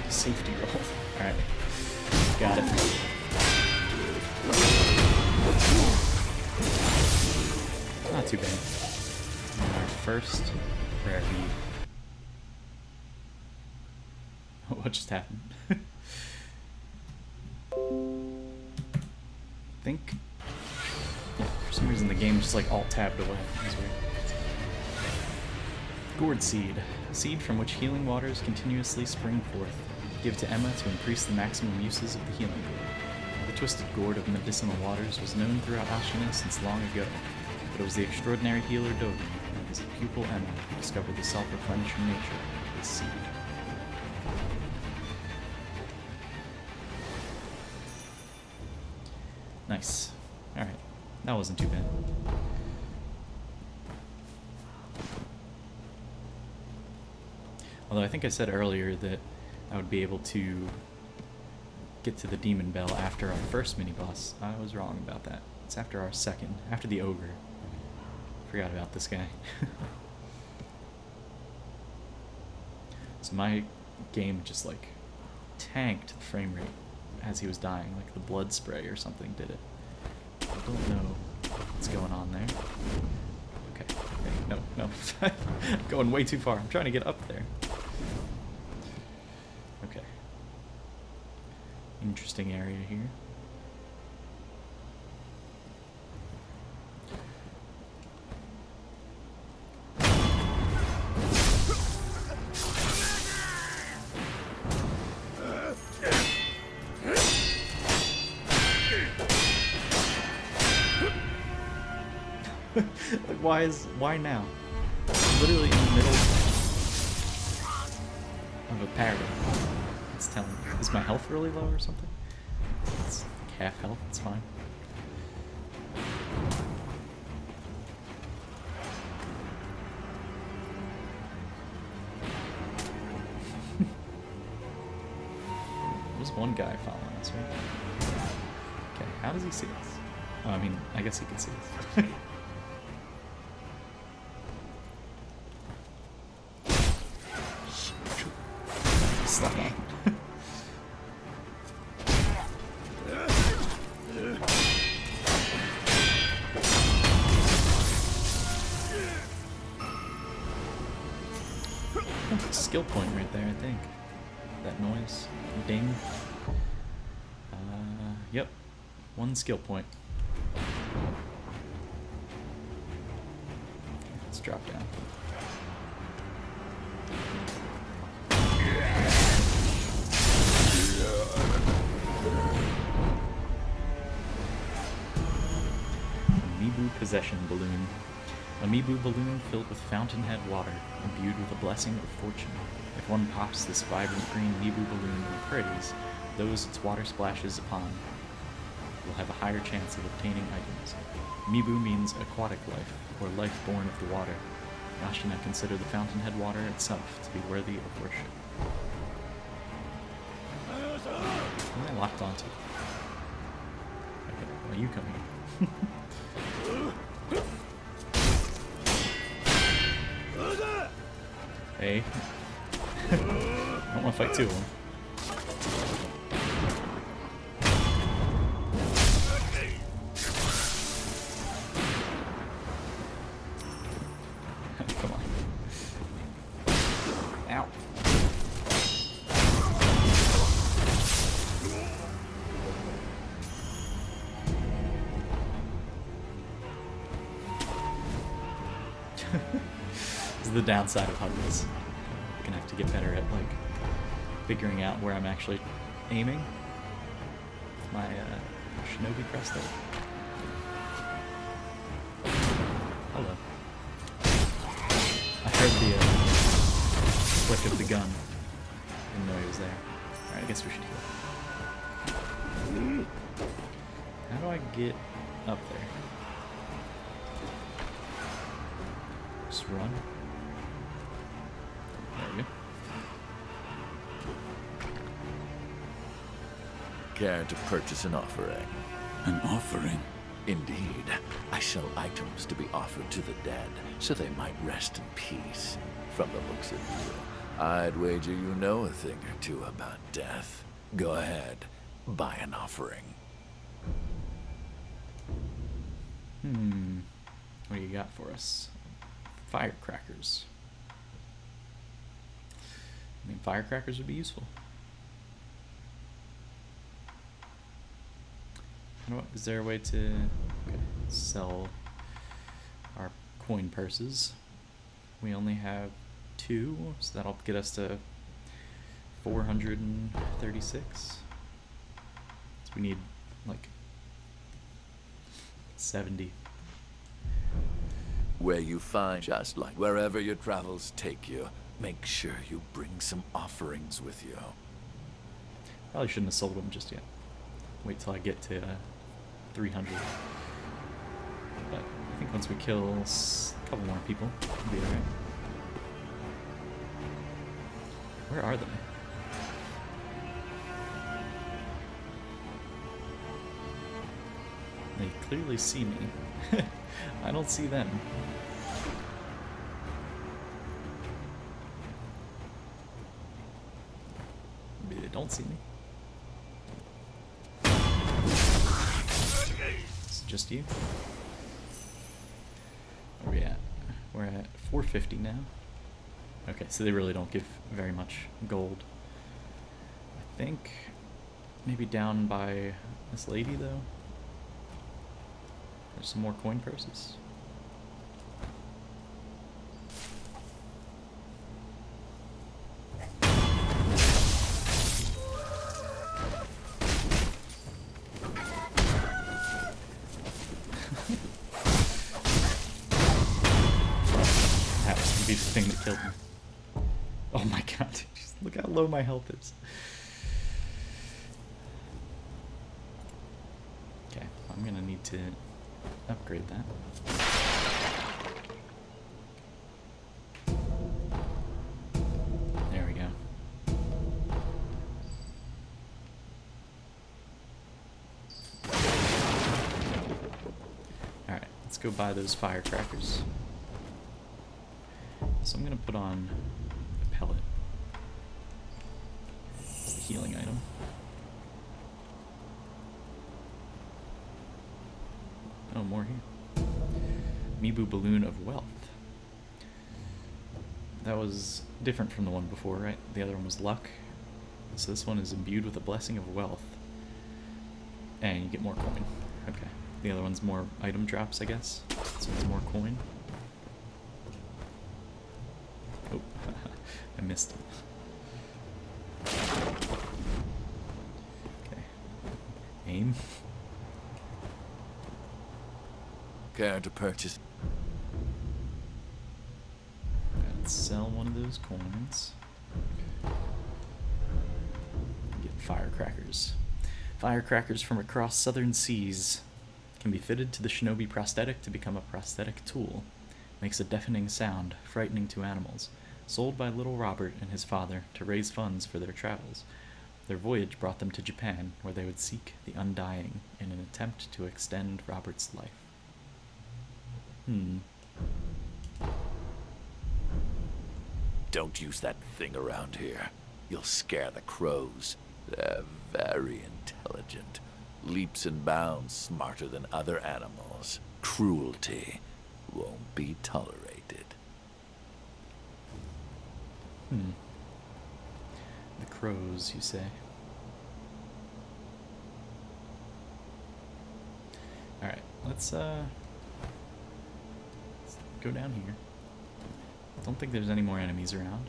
Safety roll. Alright. Got it. Not too bad. And our first rare bead. What just happened? Think. Yeah, for some reason the game just like alt tabbed away. That's weird. Gourd Seed. A seed from which healing waters continuously spring forth. Give to Emma to increase the maximum uses of the healing gourd. The twisted gourd of medicinal waters was known throughout Ashina since long ago, but it was the extraordinary healer Dogen and his pupil Emma who discovered the self-replenishing nature of this seed. Nice. Alright, that wasn't too bad. Although I think I said earlier that I would be able to get to the Demon Bell after our first mini-boss. I was wrong about that. It's after our second, after the Ogre. Forgot about this guy. So my game just like tanked the frame rate as he was dying, like the blood spray or something did it. I don't know what's going on there. Okay, no, I'm going way too far. I'm trying to get up there. Okay. Interesting area here. Like, why now? Literally in the middle of a paragraph. It's telling me, is my health really low or something? It's like half health, it's fine. There's one guy following us, right? Okay, how does he see us? Oh, I mean, I guess he can see us. Stop on. skill point right there, I think. That noise. Ding. Yep. 1 skill point. Let's drop down. Amiibo Possession Balloon. Amiibo balloon filled with fountainhead water, imbued with a blessing of fortune. If one pops this vibrant green Amiibo balloon and prays, those its water splashes upon will have a higher chance of obtaining items. Amiibo means aquatic life, or life born of the water. Ashina consider the fountainhead water itself to be worthy of worship. What am I locked onto? Okay, well, you come here. Hey. I don't want to fight 2 of them. Come on. Ow. This is the downside of Huggies. I'm gonna have to get better at like figuring out where I'm actually aiming with my Shinobi prosthetic. Hello. I heard the click of the gun. Didn't know he was there. Alright, I guess we should heal. How do I get up there? Just run? There we go. Care to purchase an offering? An offering? Indeed. I sell items to be offered to the dead, so they might rest in peace. From the looks of you, I'd wager you know a thing or two about death. Go ahead, buy an offering. What do you got for us? Firecrackers. I mean, firecrackers would be useful. Is there a way to sell our coin purses? We only have 2, so that'll get us to 436. So we need like 70. Where you find, just like wherever your travels take you, make sure you bring some offerings with you. Probably shouldn't have sold them just yet. Wait till I get to 300. But I think once we kill a couple more people, we'll be alright. Where are they? They clearly see me. I don't see them. Maybe they don't see me. It's just you. Where are we at? We're at 450 now. Okay, so they really don't give very much gold. I think maybe down by this lady though. There's some more coin purses. That was gonna be the thing that killed me. Oh my god, just look how low my health is. Okay, I'm gonna need to upgrade that. There we go. Alright, let's go buy those firecrackers. So I'm gonna put on a pellet. It's a healing item. Oh, more here. Amiibo Balloon of Wealth. That was different from the one before, right? The other one was luck. So this one is imbued with a blessing of wealth. And you get more coin. Okay. The other one's more item drops, I guess. This one's more coin. Oh, I missed it. Okay. Aim. Care to purchase? Let's sell one of those coins. Get firecrackers. Firecrackers from across southern seas can be fitted to the shinobi prosthetic to become a prosthetic tool. Makes a deafening sound, frightening to animals. Sold by little Robert and his father to raise funds for their travels. Their voyage brought them to Japan, where they would seek the undying in an attempt to extend Robert's life. Don't use that thing around here. You'll scare the crows. They're very intelligent. Leaps and bounds smarter than other animals. Cruelty won't be tolerated. The crows, you say? Alright, let's go down here. Don't think there's any more enemies around.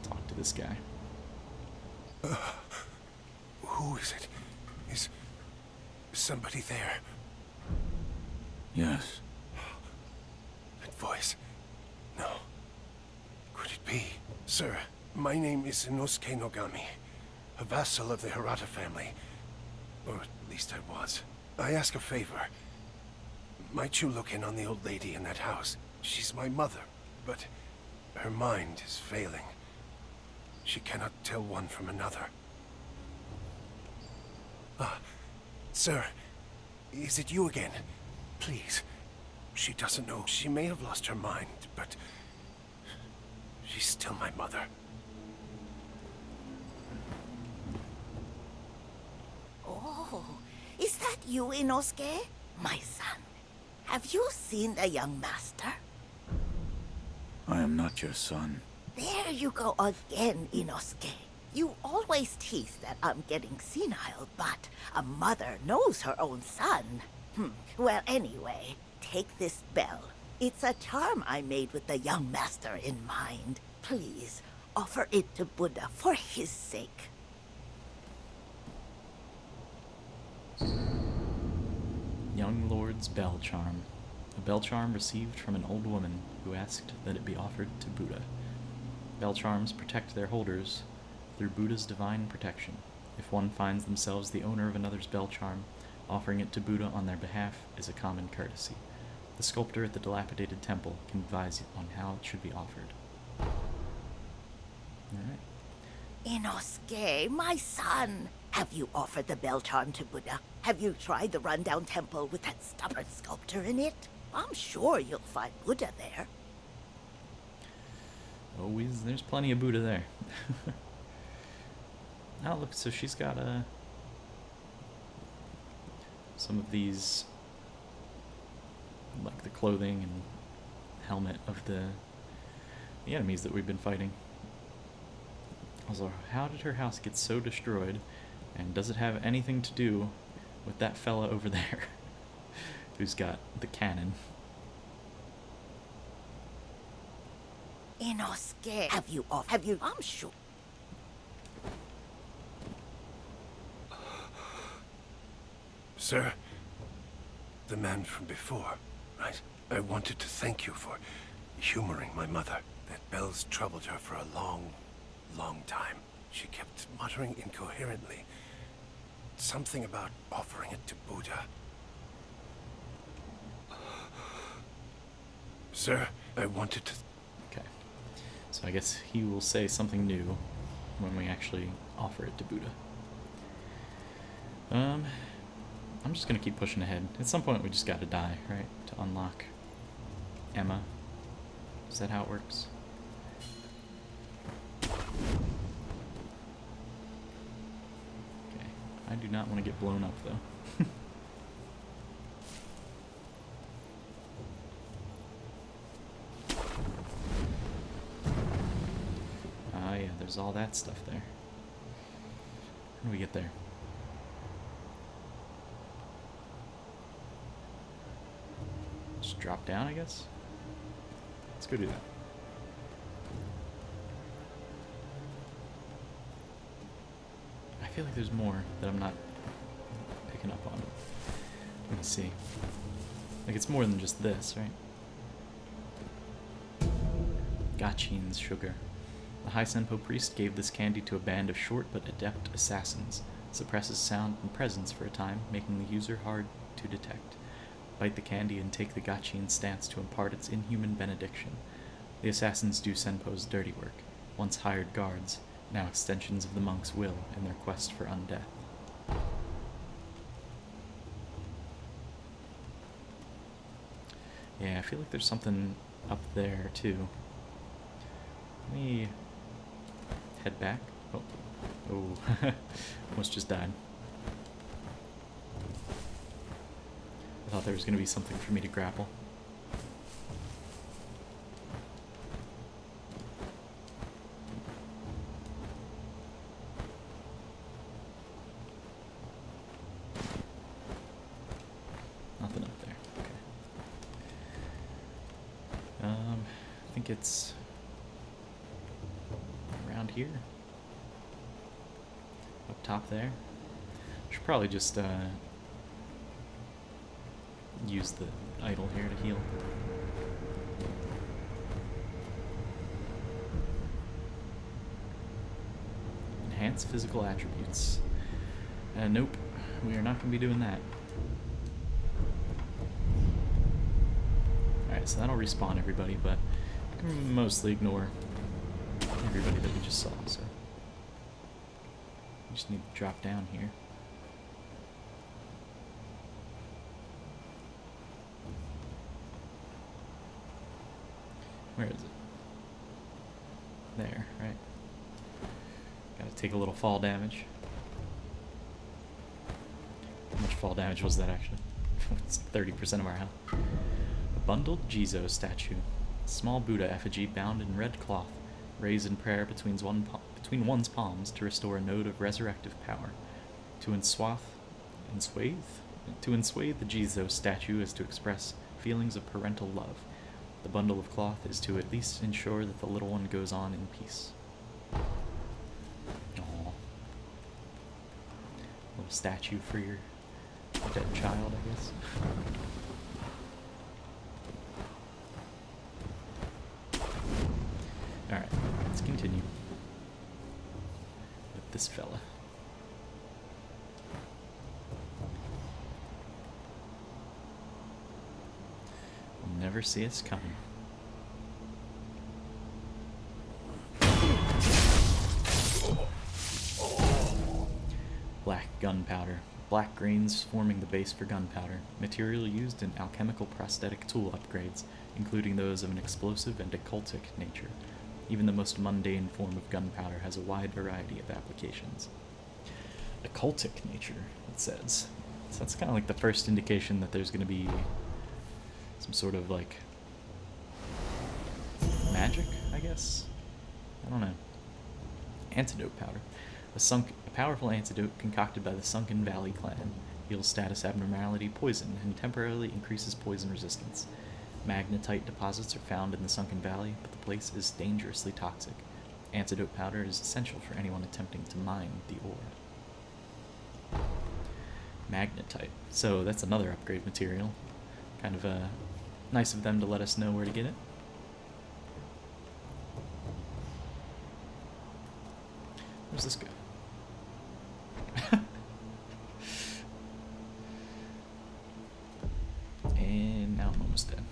Talk to this guy. Who is it? Is somebody there? Yes. That voice. No. Could it be? Sir, my name is Inosuke Nogami, a vassal of the Hirata family. Or at least I was. I ask a favor. Might you look in on the old lady in that house? She's my mother, but her mind is failing. She cannot tell one from another. Ah, sir, is it you again? Please. She doesn't know. She may have lost her mind, but she's still my mother. Oh, is that you, Inosuke? My son. Have you seen the young master? I am not your son. There you go again, Inosuke. You always tease that I'm getting senile, but a mother knows her own son. Well, anyway, take this bell. It's a charm I made with the young master in mind. Please, offer it to Buddha for his sake. Young Lord's bell charm. A bell charm received from an old woman who asked that it be offered to Buddha. Bell charms protect their holders through Buddha's divine protection. If one finds themselves the owner of another's bell charm, offering it to Buddha on their behalf is a common courtesy. The sculptor at the dilapidated temple can advise on how it should be offered. Alright. Inosuke, my son. Have you offered the bell charm to Buddha? Have you tried the rundown temple with that stubborn sculptor in it? I'm sure you'll find Buddha there. Always, there's plenty of Buddha there. Oh, look, so she's got some of these, like the clothing and helmet of the enemies that we've been fighting. Also, how did her house get so destroyed? And does it have anything to do with that fella over there who's got the cannon? Inosuke, I'm sure. Sir, the man from before, right? I wanted to thank you for humoring my mother. That bell's troubled her for a long, long time. She kept muttering incoherently. Something about offering it to Buddha. Sir, I wanted to... Okay. So I guess he will say something new when we actually offer it to Buddha. I'm just gonna keep pushing ahead. At some point we just gotta die, right? To unlock Emma. Is that how it works? Okay. I do not want to get blown up though. there's all that stuff there. How do we get there? Just drop down, I guess? Let's go do that. I feel like there's more that I'm not picking up on. Let me see. Like, it's more than just this, right? Gachin's sugar. The High Senpo priest gave this candy to a band of short but adept assassins. Suppresses sound and presence for a time, making the user hard to detect. Bite the candy and take the Gachin stance to impart its inhuman benediction. The assassins do Senpo's dirty work, once hired guards, now extensions of the monk's will in their quest for undeath. Yeah, I feel like there's something up there, too. Let me head back. Oh, almost just died. I thought there was going to be something for me to grapple. Nothing up there. Okay. I think it's around here. Up top there. Should probably just use the idol here to heal. Enhance physical attributes. Nope, we are not going to be doing that. Alright, so that'll respawn everybody, but I can mostly ignore everybody that we just saw, so we just need to drop down here. Where is it? There, right? Gotta take a little fall damage. How much fall damage was that actually? It's 30% of our health. A bundled Jizo statue. Small Buddha effigy bound in red cloth, raised in prayer between one's palms to restore a node of resurrective power. To enswathe the Jizo statue is to express feelings of parental love. The bundle of cloth is to at least ensure that the little one goes on in peace. Aww. Little statue for your dead child, I guess. Alright, let's continue with this fella. You'll never see us coming. Black gunpowder. Black grains forming the base for gunpowder. Material used in alchemical prosthetic tool upgrades, including those of an explosive and occultic nature. Even the most mundane form of gunpowder has a wide variety of applications. Occultic nature, it says. So that's kind of like the first indication that there's going to be some sort of, like, magic, I guess? I don't know. Antidote powder. A powerful antidote concocted by the Sunken Valley clan. Heals status abnormality poison and temporarily increases poison resistance. Magnetite deposits are found in the Sunken Valley, but the place is dangerously toxic. Antidote powder is essential for anyone attempting to mine the ore. Magnetite. So that's another upgrade material. Kind of nice of them to let us know where to get it. Where's this go? And now I'm almost dead.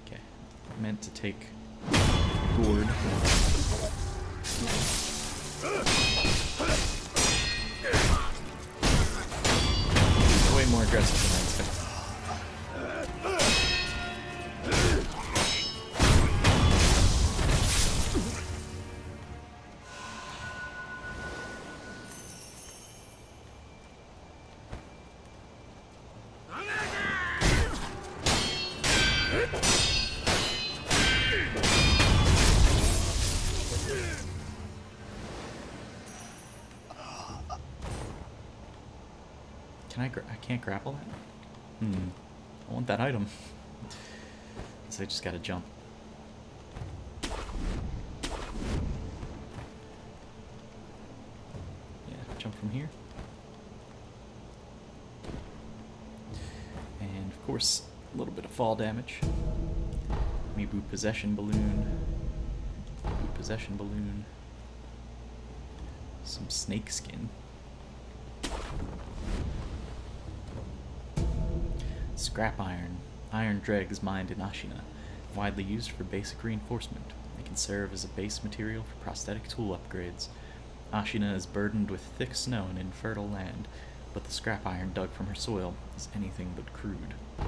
Okay, meant to take gourd. Way more aggressive than I expected. I can't grapple that? I want that item. So I just gotta jump. Yeah, jump from here. And of course, a little bit of fall damage. Mibu Possession Balloon. Mibu Possession Balloon. Some snake skin. Scrap iron. Iron dregs mined in Ashina, widely used for basic reinforcement. It can serve as a base material for prosthetic tool upgrades. Ashina is burdened with thick snow and infertile land, but the scrap iron dug from her soil is anything but crude. So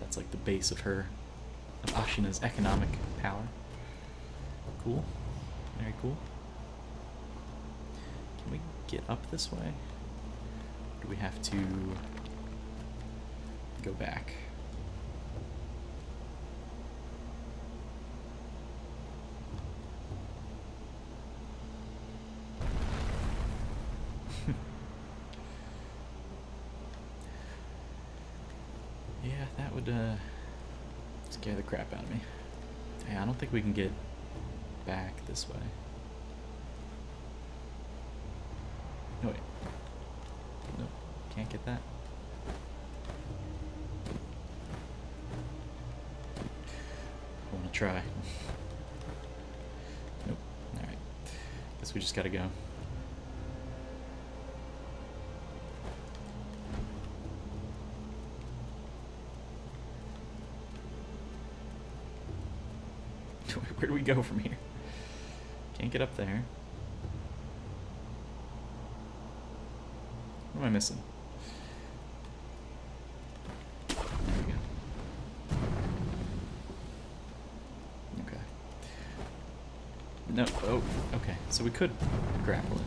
that's like the base of Ashina's economic power. Cool. Very cool. Can we get up this way? Or do we have to go back? Yeah, that would scare the crap out of me. Yeah, I don't think we can get back this way. No, wait. Nope, can't get that. I want to try. Nope. Alright. Guess we just gotta go. Where do we go from here? Can't get up there. What am I missing? There we go. Okay. No, oh, okay. So we could grapple it.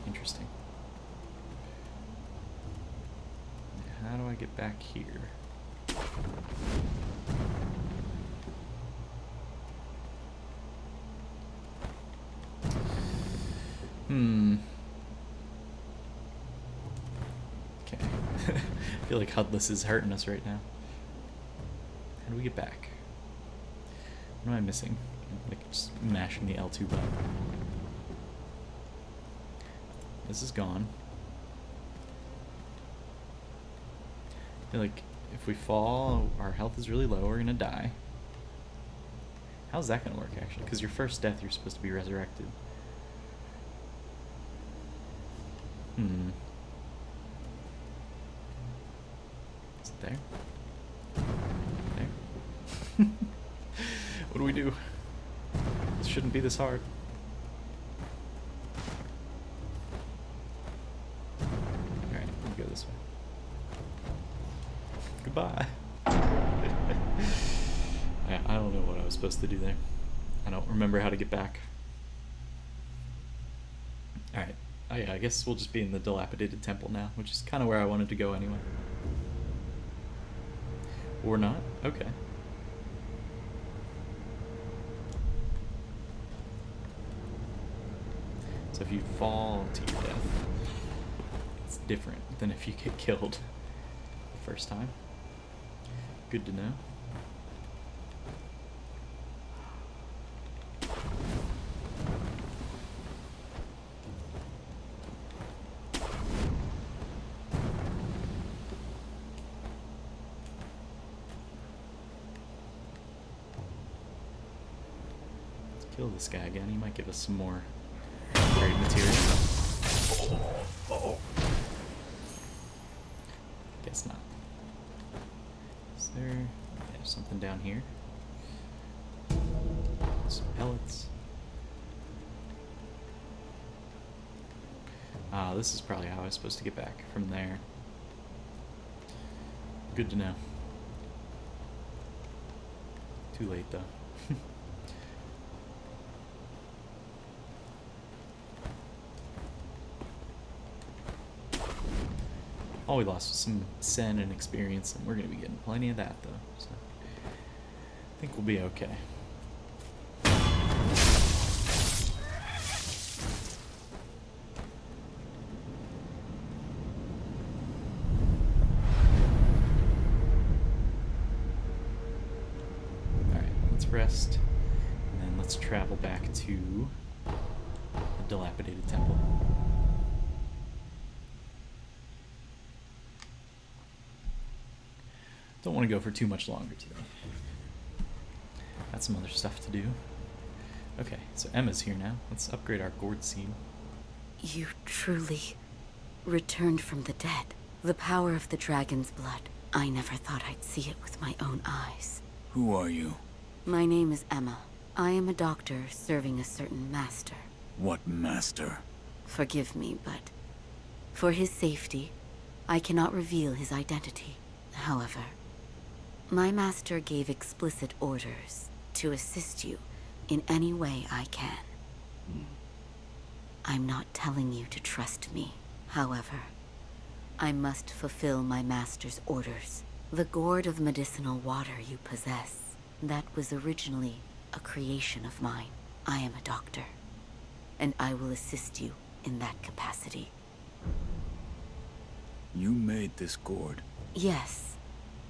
Interesting. How do I get back here? Okay. I feel like Hudless is hurting us right now. How do we get back? What am I missing? Like just mashing the L2 button. This is gone. I feel like if we fall, our health is really low, we're gonna die. How's that gonna work actually? Because your first death, you're supposed to be resurrected. Is it there? There? What do we do? This shouldn't be this hard. Alright, we'll go this way. Goodbye. I don't know what I was supposed to do there. I don't remember how to get back. Alright. Oh yeah, I guess we'll just be in the dilapidated temple now, which is kind of where I wanted to go anyway. Or not? Okay. So if you fall to your death, it's different than if you get killed the first time. Good to know. Kill this guy again, he might give us some more great material. Guess not. Is there something down here? Some pellets. Ah, this is probably how I was supposed to get back from there. Good to know. Too late though. All we lost was some sen and experience, and we're going to be getting plenty of that, though. So think we'll be okay. Alright, let's rest. And then let's travel back to the dilapidated temple. Don't want to go for too much longer today. Got some other stuff to do. Okay, so Emma's here now. Let's upgrade our gourd seed. You truly returned from the dead. The power of the dragon's blood. I never thought I'd see it with my own eyes. Who are you? My name is Emma. I am a doctor serving a certain master. What master? Forgive me, but for his safety, I cannot reveal his identity. However, my master gave explicit orders to assist you in any way I can. I'm not telling you to trust me. However, I must fulfill my master's orders. The gourd of medicinal water you possess, that was originally a creation of mine. I am a doctor, and I will assist you in that capacity. You made this gourd? Yes.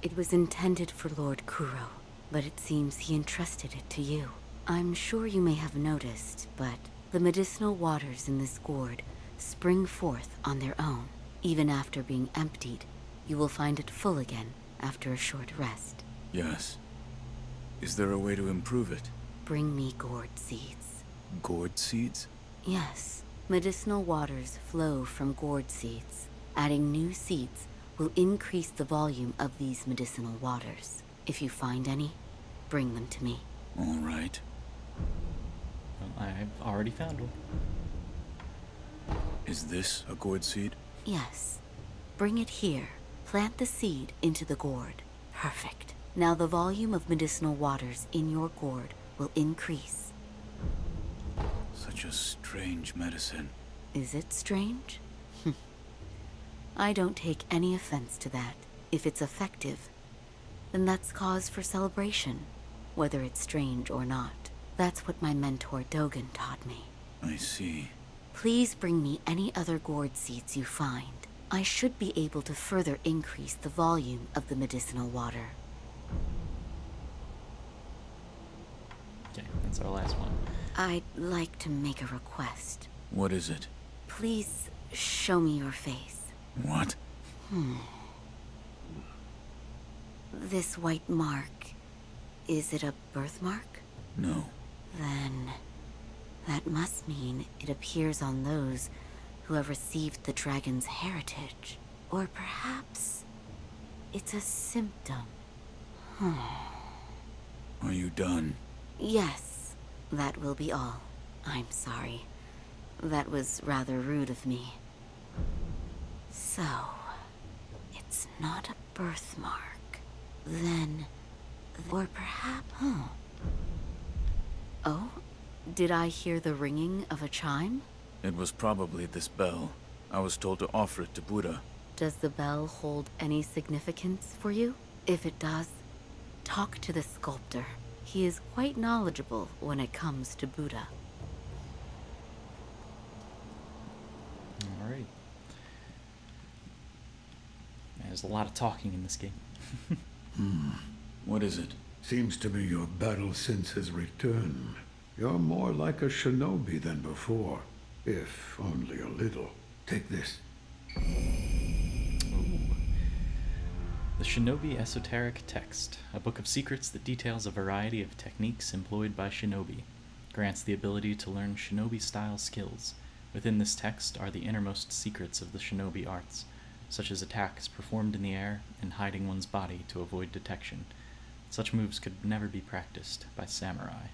It was intended for Lord Kuro, but it seems he entrusted it to you. I'm sure you may have noticed, but the medicinal waters in this gourd spring forth on their own. Even after being emptied, you will find it full again after a short rest. Yes. Is there a way to improve it? Bring me gourd seeds. Gourd seeds? Yes. Medicinal waters flow from gourd seeds. Adding new seeds will increase the volume of these medicinal waters. If you find any, bring them to me. All right. Well, I've already found one. Is this a gourd seed? Yes. Bring it here. Plant the seed into the gourd. Perfect. Now the volume of medicinal waters in your gourd will increase. Such a strange medicine. Is it strange? I don't take any offense to that. If it's effective, then that's cause for celebration, whether it's strange or not. That's what my mentor Dogen taught me. I see. Please bring me any other gourd seeds you find. I should be able to further increase the volume of the medicinal water. Okay, that's our last one. I'd like to make a request. What is it? Please show me your face. What? This white mark, is it a birthmark? No. Then that must mean it appears on those who have received the dragon's heritage. Or perhaps it's a symptom. Are you done? Yes, that will be all. I'm sorry. That was rather rude of me. So, it's not a birthmark. Then, or perhaps, Oh, did I hear the ringing of a chime? It was probably this bell. I was told to offer it to Buddha. Does the bell hold any significance for you? If it does, talk to the sculptor. He is quite knowledgeable when it comes to Buddha. Alright. There's a lot of talking in this game. What is it? Seems to me your battle sense has returned. You're more like a shinobi than before, if only a little. Take this. Ooh. The Shinobi Esoteric Text, a book of secrets that details a variety of techniques employed by shinobi. Grants the ability to learn shinobi-style skills. Within this text are the innermost secrets of the shinobi arts, such as attacks performed in the air and hiding one's body to avoid detection. Such moves could never be practiced by samurai.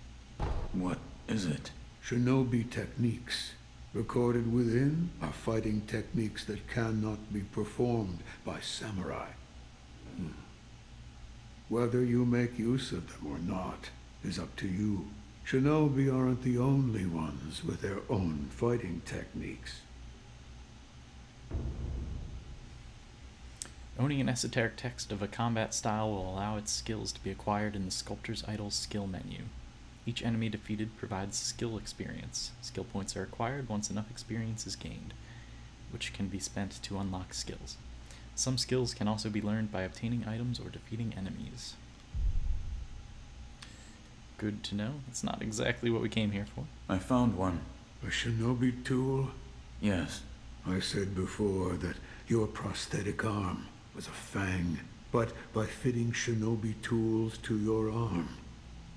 What is it? Shinobi techniques. Recorded within are fighting techniques that cannot be performed by samurai. Whether you make use of them or not is up to you. Shinobi aren't the only ones with their own fighting techniques. Owning an esoteric text of a combat style will allow its skills to be acquired in the Sculptor's Idol skill menu. Each enemy defeated provides skill experience. Skill points are acquired once enough experience is gained, which can be spent to unlock skills. Some skills can also be learned by obtaining items or defeating enemies. Good to know. It's not exactly what we came here for. I found one. A shinobi tool? Yes. I said before that your prosthetic arm was a fang, but by fitting shinobi tools to your arm,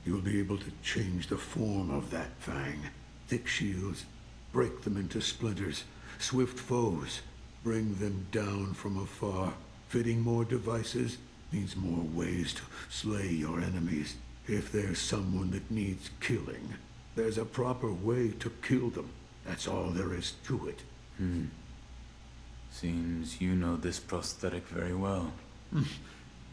you'll be able to change the form of that fang. Thick shields, break them into splinters. Swift foes, bring them down from afar. Fitting more devices means more ways to slay your enemies. If there's someone that needs killing, there's a proper way to kill them. That's all there is to it. Seems you know this prosthetic very well.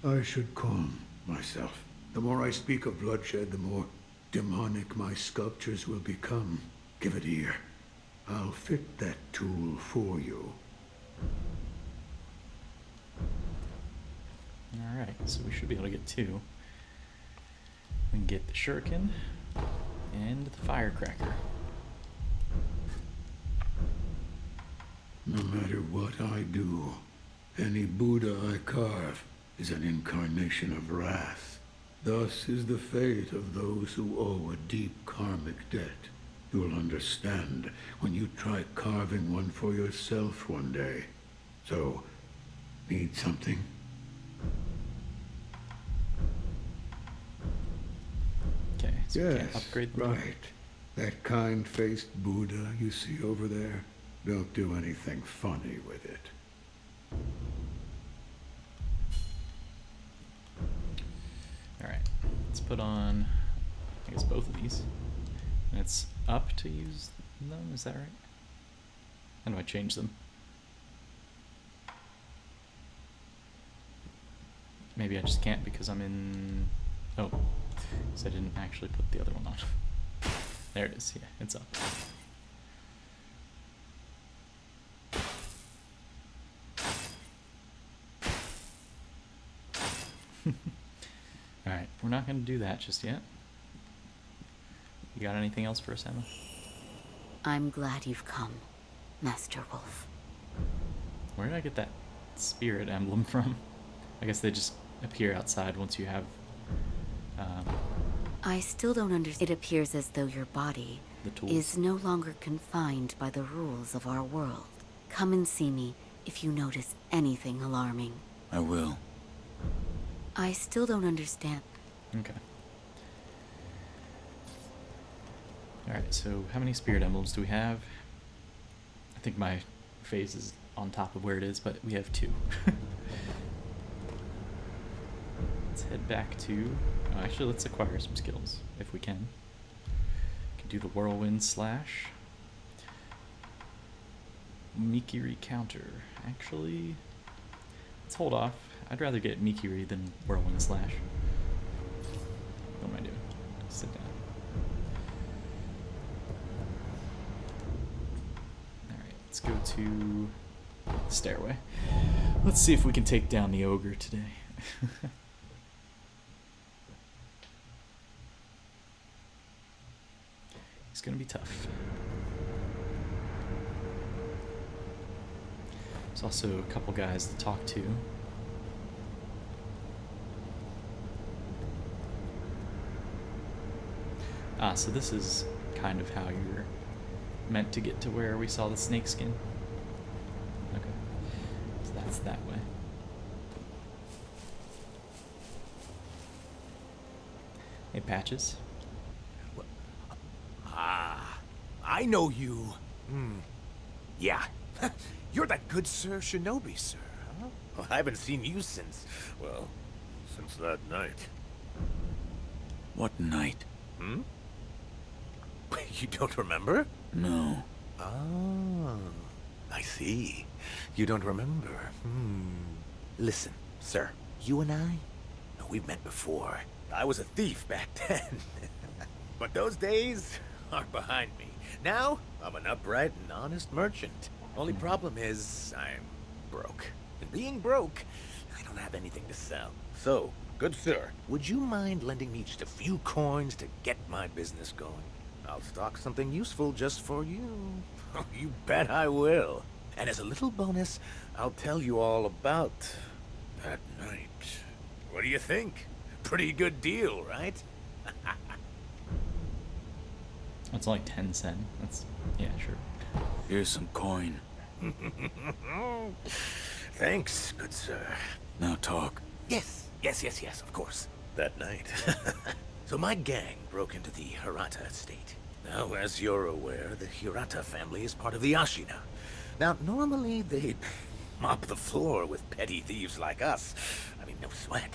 I should calm myself. The more I speak of bloodshed, the more demonic my sculptures will become. Give it ear. I'll fit that tool for you. Alright, so we should be able to get two. We can get the shuriken and the firecracker. No matter what I do, any Buddha I carve is an incarnation of wrath. Thus is the fate of those who owe a deep karmic debt. You'll understand when you try carving one for yourself one day. So, need something? Okay, so we Yes, can't upgrade them. right. That kind-faced Buddha you see over there, don't do anything funny with it. Alright, let's put on, I guess, both of these. And it's up to use them, is that right? How do I change them? Maybe I just can't because I'm in... Oh, because I didn't actually put the other one on. There it is, yeah, it's up. Alright, we're not going to do that just yet. You got anything else for us, Emma? I'm glad you've come, Master Wolf. Where did I get that spirit emblem from? I guess they just appear outside once you have... I still don't understand. It appears as though your body the tools. is no longer confined by the rules of our world. Come and see me if you notice anything alarming. I will. I still don't understand. Okay. Alright, so how many spirit emblems do we have? I think my face is on top of where it is, but we have two. Let's head back to... Oh, actually, let's acquire some skills, if we can. We can do the Whirlwind Slash. Mikiri Counter. Actually, let's hold off. I'd rather get Mikiri than Whirlwind Slash. What am I doing? Sit down. Alright, let's go to the stairway. Let's see if we can take down the ogre today. It's gonna be tough. There's also a couple guys to talk to. Ah, so this is kind of how you're meant to get to where we saw the snake skin. Okay. So that's that way. Hey, Patches. I know you. Yeah. You're that good Sir Shinobi, sir, huh? Well, I haven't seen you since, well, since that night. What night? You don't remember? No. Ah, I see. You don't remember. Listen, sir, you and I, no, we've met before. I was a thief back then. But those days are behind me. Now, I'm an upright and honest merchant. Only problem is, I'm broke. And being broke I don't have anything to sell. So, good sir, would you mind lending me just a few coins to get my business going? I'll stock something useful just for you. You bet I will. And as a little bonus, I'll tell you all about that night. What do you think? Pretty good deal, right? That's like 10 cents. That's, yeah, sure. Here's some coin. Thanks, good sir. Now talk. Yes, of course. That night. So my gang broke into the Hirata estate. Now, as you're aware, the Hirata family is part of the Ashina. Now, normally they'd mop the floor with petty thieves like us. I mean, no sweat.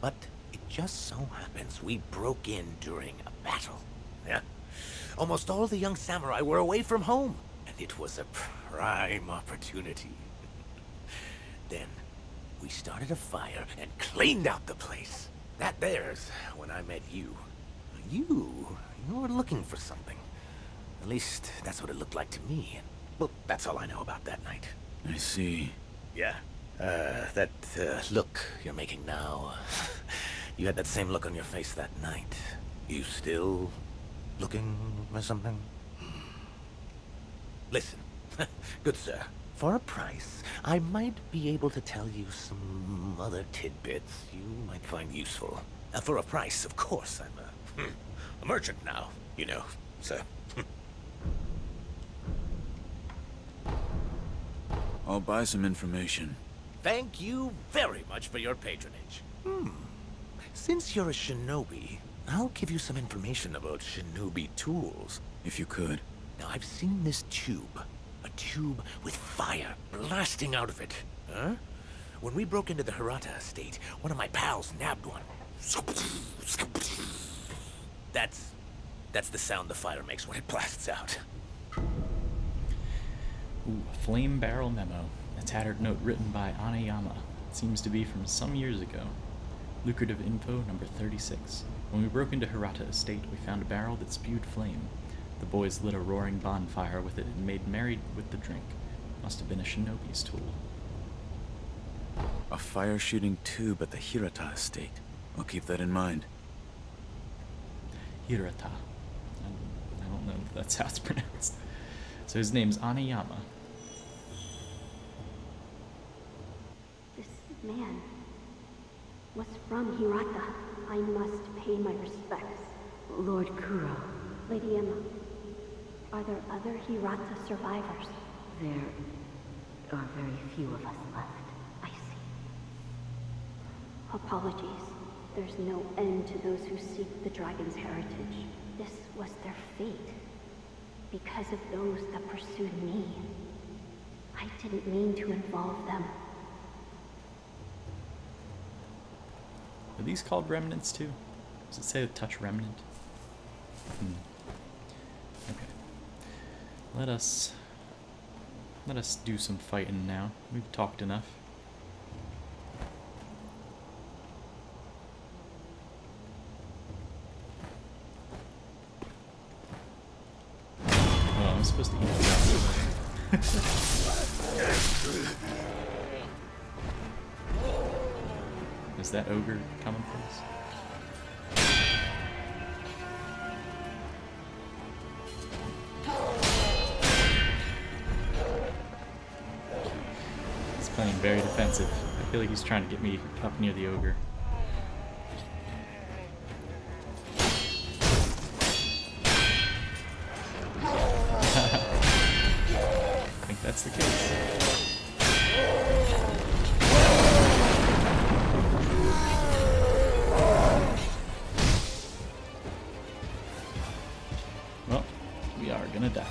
But it just so happens we broke in during a battle. Yeah. Almost all the young samurai were away from home, and it was a prime opportunity. Then, we started a fire and cleaned out the place. That there's when I met you. You were looking for something. At least, that's what it looked like to me. And, well, that's all I know about that night. I see. Yeah. That look you're making now. You had that same look on your face that night. You still looking for something? Listen, good sir. For a price, I might be able to tell you some other tidbits you might find useful. For a price, of course. I'm a merchant now, you know, so... I'll buy some information. Thank you very much for your patronage. Since you're a shinobi, I'll give you some information about shinobi tools. If you could. Now, I've seen this tube. A tube with fire blasting out of it. Huh? When we broke into the Hirata estate, one of my pals nabbed one. That's the sound the fire makes when it blasts out. Ooh, a flame barrel memo. A tattered note written by Anayama. It seems to be from some years ago. Lucrative info number 36. When we broke into Hirata estate, we found a barrel that spewed flame. The boys lit a roaring bonfire with it and made merry with the drink. Must have been a shinobi's tool. A fire-shooting tube at the Hirata estate. I'll keep that in mind. Hirata. I don't know if that's how it's pronounced. So his name's Anayama. This man was from Hirata. I must pay my respects. Lord Kuro, Lady Emma, are there other Hirata survivors? there are very few of us left. I see. Apologies. There's no end to those who seek the dragon's heritage. This was their fate. Because of those that pursued me. I didn't mean to involve them. Are these called remnants too? Does it say touch remnant? Okay. Let us do some fighting now. We've talked enough. Oh, I'm supposed to eat that. Is that ogre coming for us? He's playing very defensive. I feel like he's trying to get me up near the ogre. I think that's the case. Well, we are gonna die.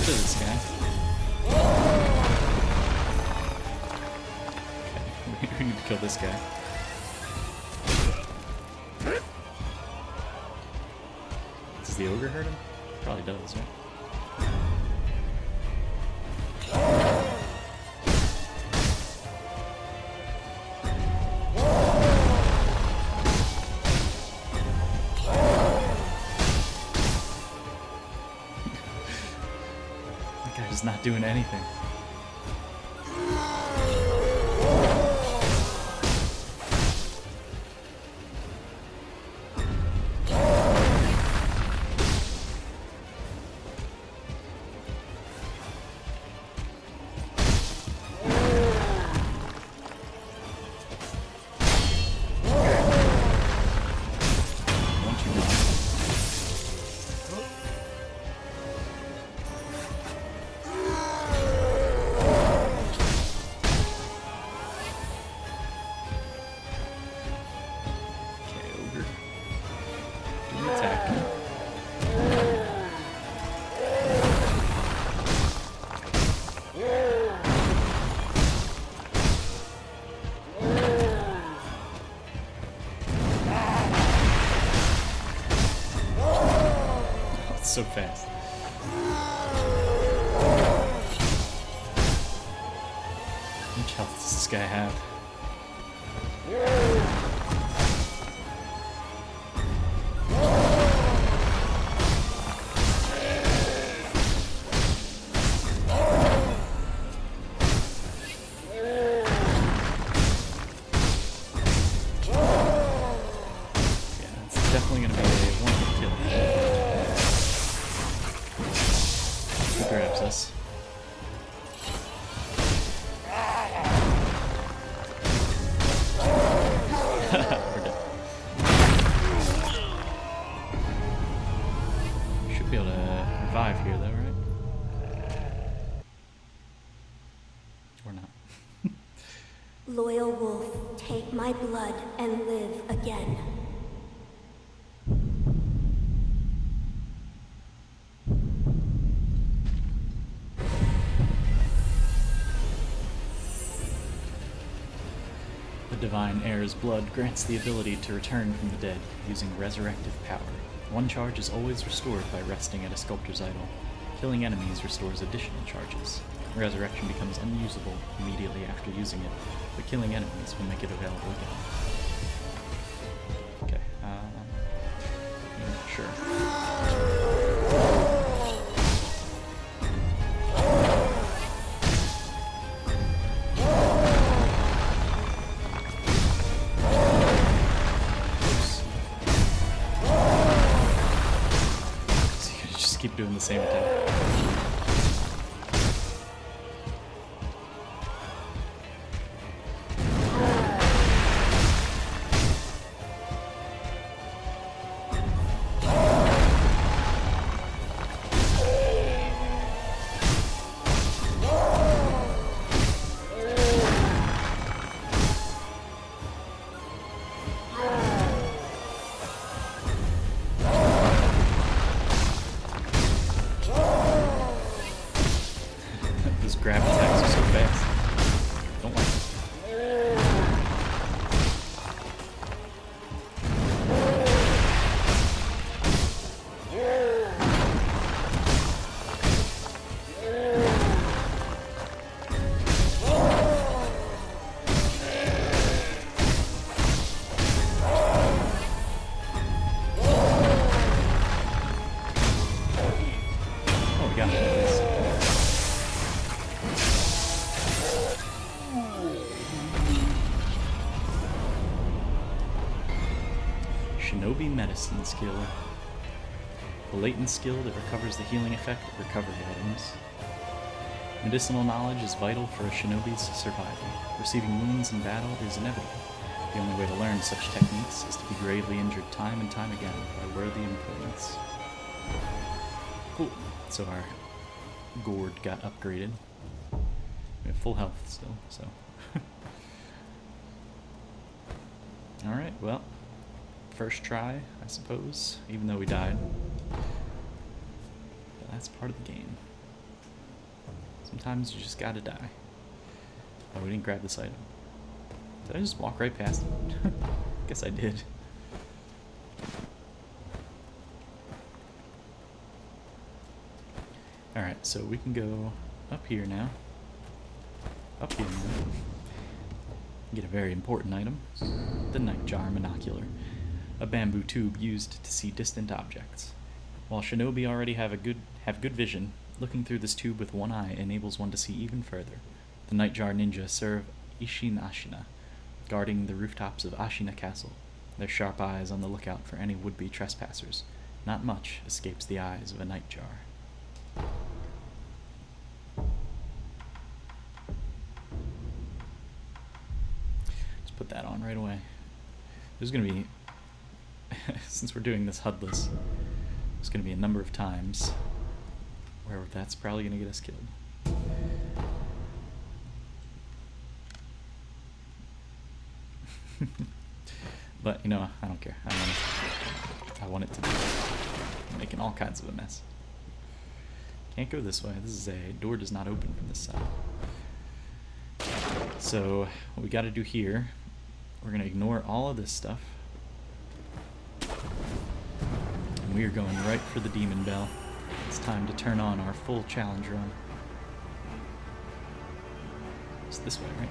Look at this guy. Okay, we need to kill this guy. Does the ogre hurt him? Probably does, right? It's not doing anything. So fast. How much health does this guy have? Yeah, it's definitely gonna be a one-hit kill. He grabs us. We're dead. Should be able to revive here though, right? Or not. Loyal wolf, take my blood and live again. The divine heir's blood grants the ability to return from the dead using resurrective power. One charge is always restored by resting at a sculptor's idol. Killing enemies restores additional charges. Resurrection becomes unusable immediately after using it, but killing enemies will make it available again. Okay, sure. Keep doing the same attack. Grab attacks are so fast. Don't like it. Oh, we got it. Shinobi medicine skill. A latent skill that recovers the healing effect of recovered items. Medicinal knowledge is vital for a shinobi's survival. Receiving wounds in battle is inevitable. The only way to learn such techniques is to be gravely injured time and time again by worthy opponents. Cool. So our gourd got upgraded. We have full health still, so. Alright, well. First try, I suppose, even though we died. But that's part of the game. Sometimes you just gotta die. Oh, we didn't grab this item. Did I just walk right past it? Guess I did. Alright, so we can go up here now. Up here now. Get a very important item. The Nightjar Monocular. A bamboo tube used to see distant objects. While shinobi already have good vision, Looking through this tube with one eye enables one to see even further. The Nightjar ninja serve Ashina, guarding the rooftops of Ashina Castle, their sharp eyes on the lookout for any would-be trespassers. Not much escapes the eyes of a Nightjar. Just put that on right away. There's going to be, since we're doing this HUDless, there's going to be a number of times where that's probably going to get us killed. But, you know, I don't care. I want it to be making all kinds of a mess. Can't go this way. This is a door does not open from this side. So, what we got to do here, we're going to ignore all of this stuff. And we are going right for the demon bell. It's time to turn on our full challenge run. It's this way, right?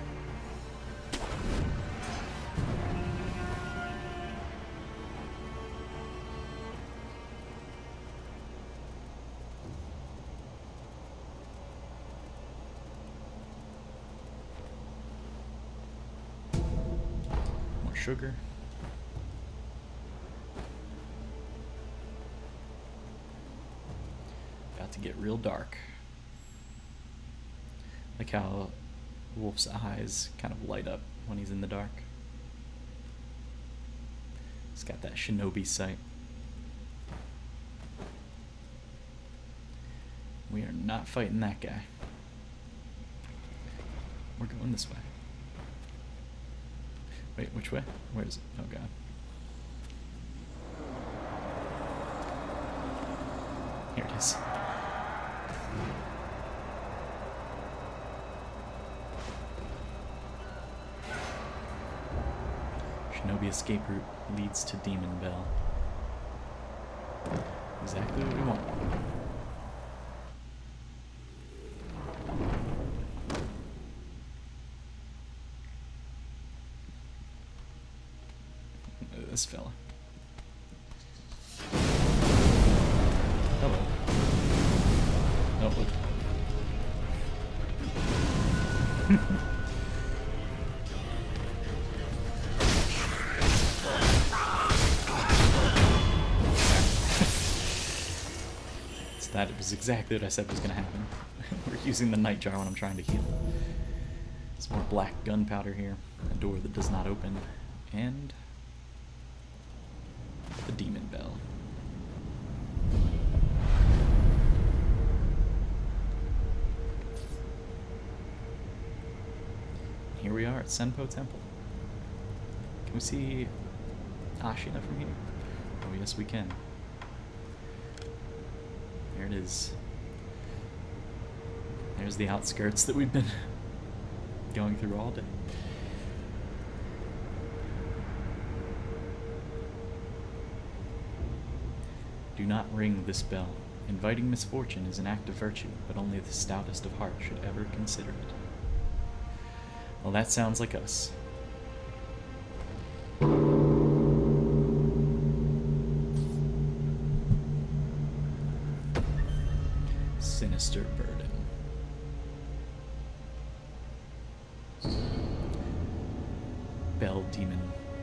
More sugar. To get real dark. Like how Wolf's eyes kind of light up when he's in the dark. He's got that shinobi sight. We are not fighting that guy. We're going this way. Wait, which way? Where is it? Oh god. Here it is. Shinobi escape route leads to Demon Bell. Exactly what we want. This fella. Hello. Oh, look. That was exactly what I said was going to happen. We're using the Nightjar when I'm trying to heal. Some more black gunpowder here. A door that does not open. And the Demon Bell. Here we are at Senpo Temple. Can we see Ashina from here? Oh yes we can. There it is. There's the outskirts that we've been going through all day. Do not ring this bell. Inviting misfortune is an act of virtue, but only the stoutest of heart should ever consider it. Well, that sounds like us. Sinister burden. Bell demon,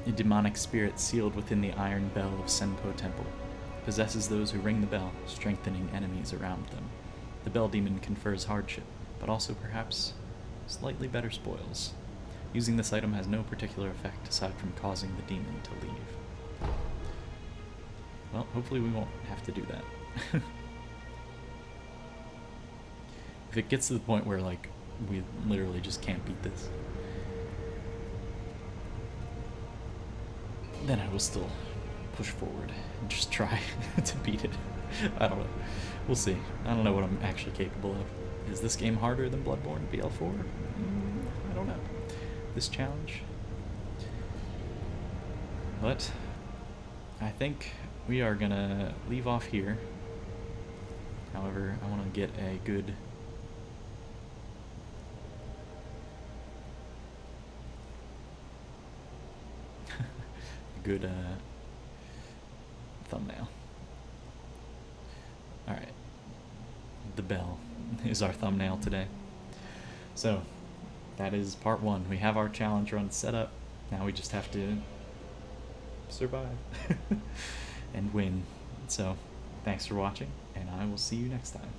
a demonic spirit sealed within the iron bell of Senpo Temple, possesses those who ring the bell, strengthening enemies around them. The bell demon confers hardship, but also perhaps slightly better spoils. Using this item has no particular effect aside from causing the demon to leave. Well, hopefully we won't have to do that. If it gets to the point where, like, we literally just can't beat this, then I will still push forward and just try to beat it. I don't know. We'll see. I don't know what I'm actually capable of. Is this game harder than Bloodborne BL4? I don't know. This challenge. But I think we are gonna leave off here. However, I want to get a good thumbnail. Alright. the bell is our thumbnail today. So that is part 1. We have our challenge run set up. Now we just have to survive and win. So thanks for watching, and I will see you next time.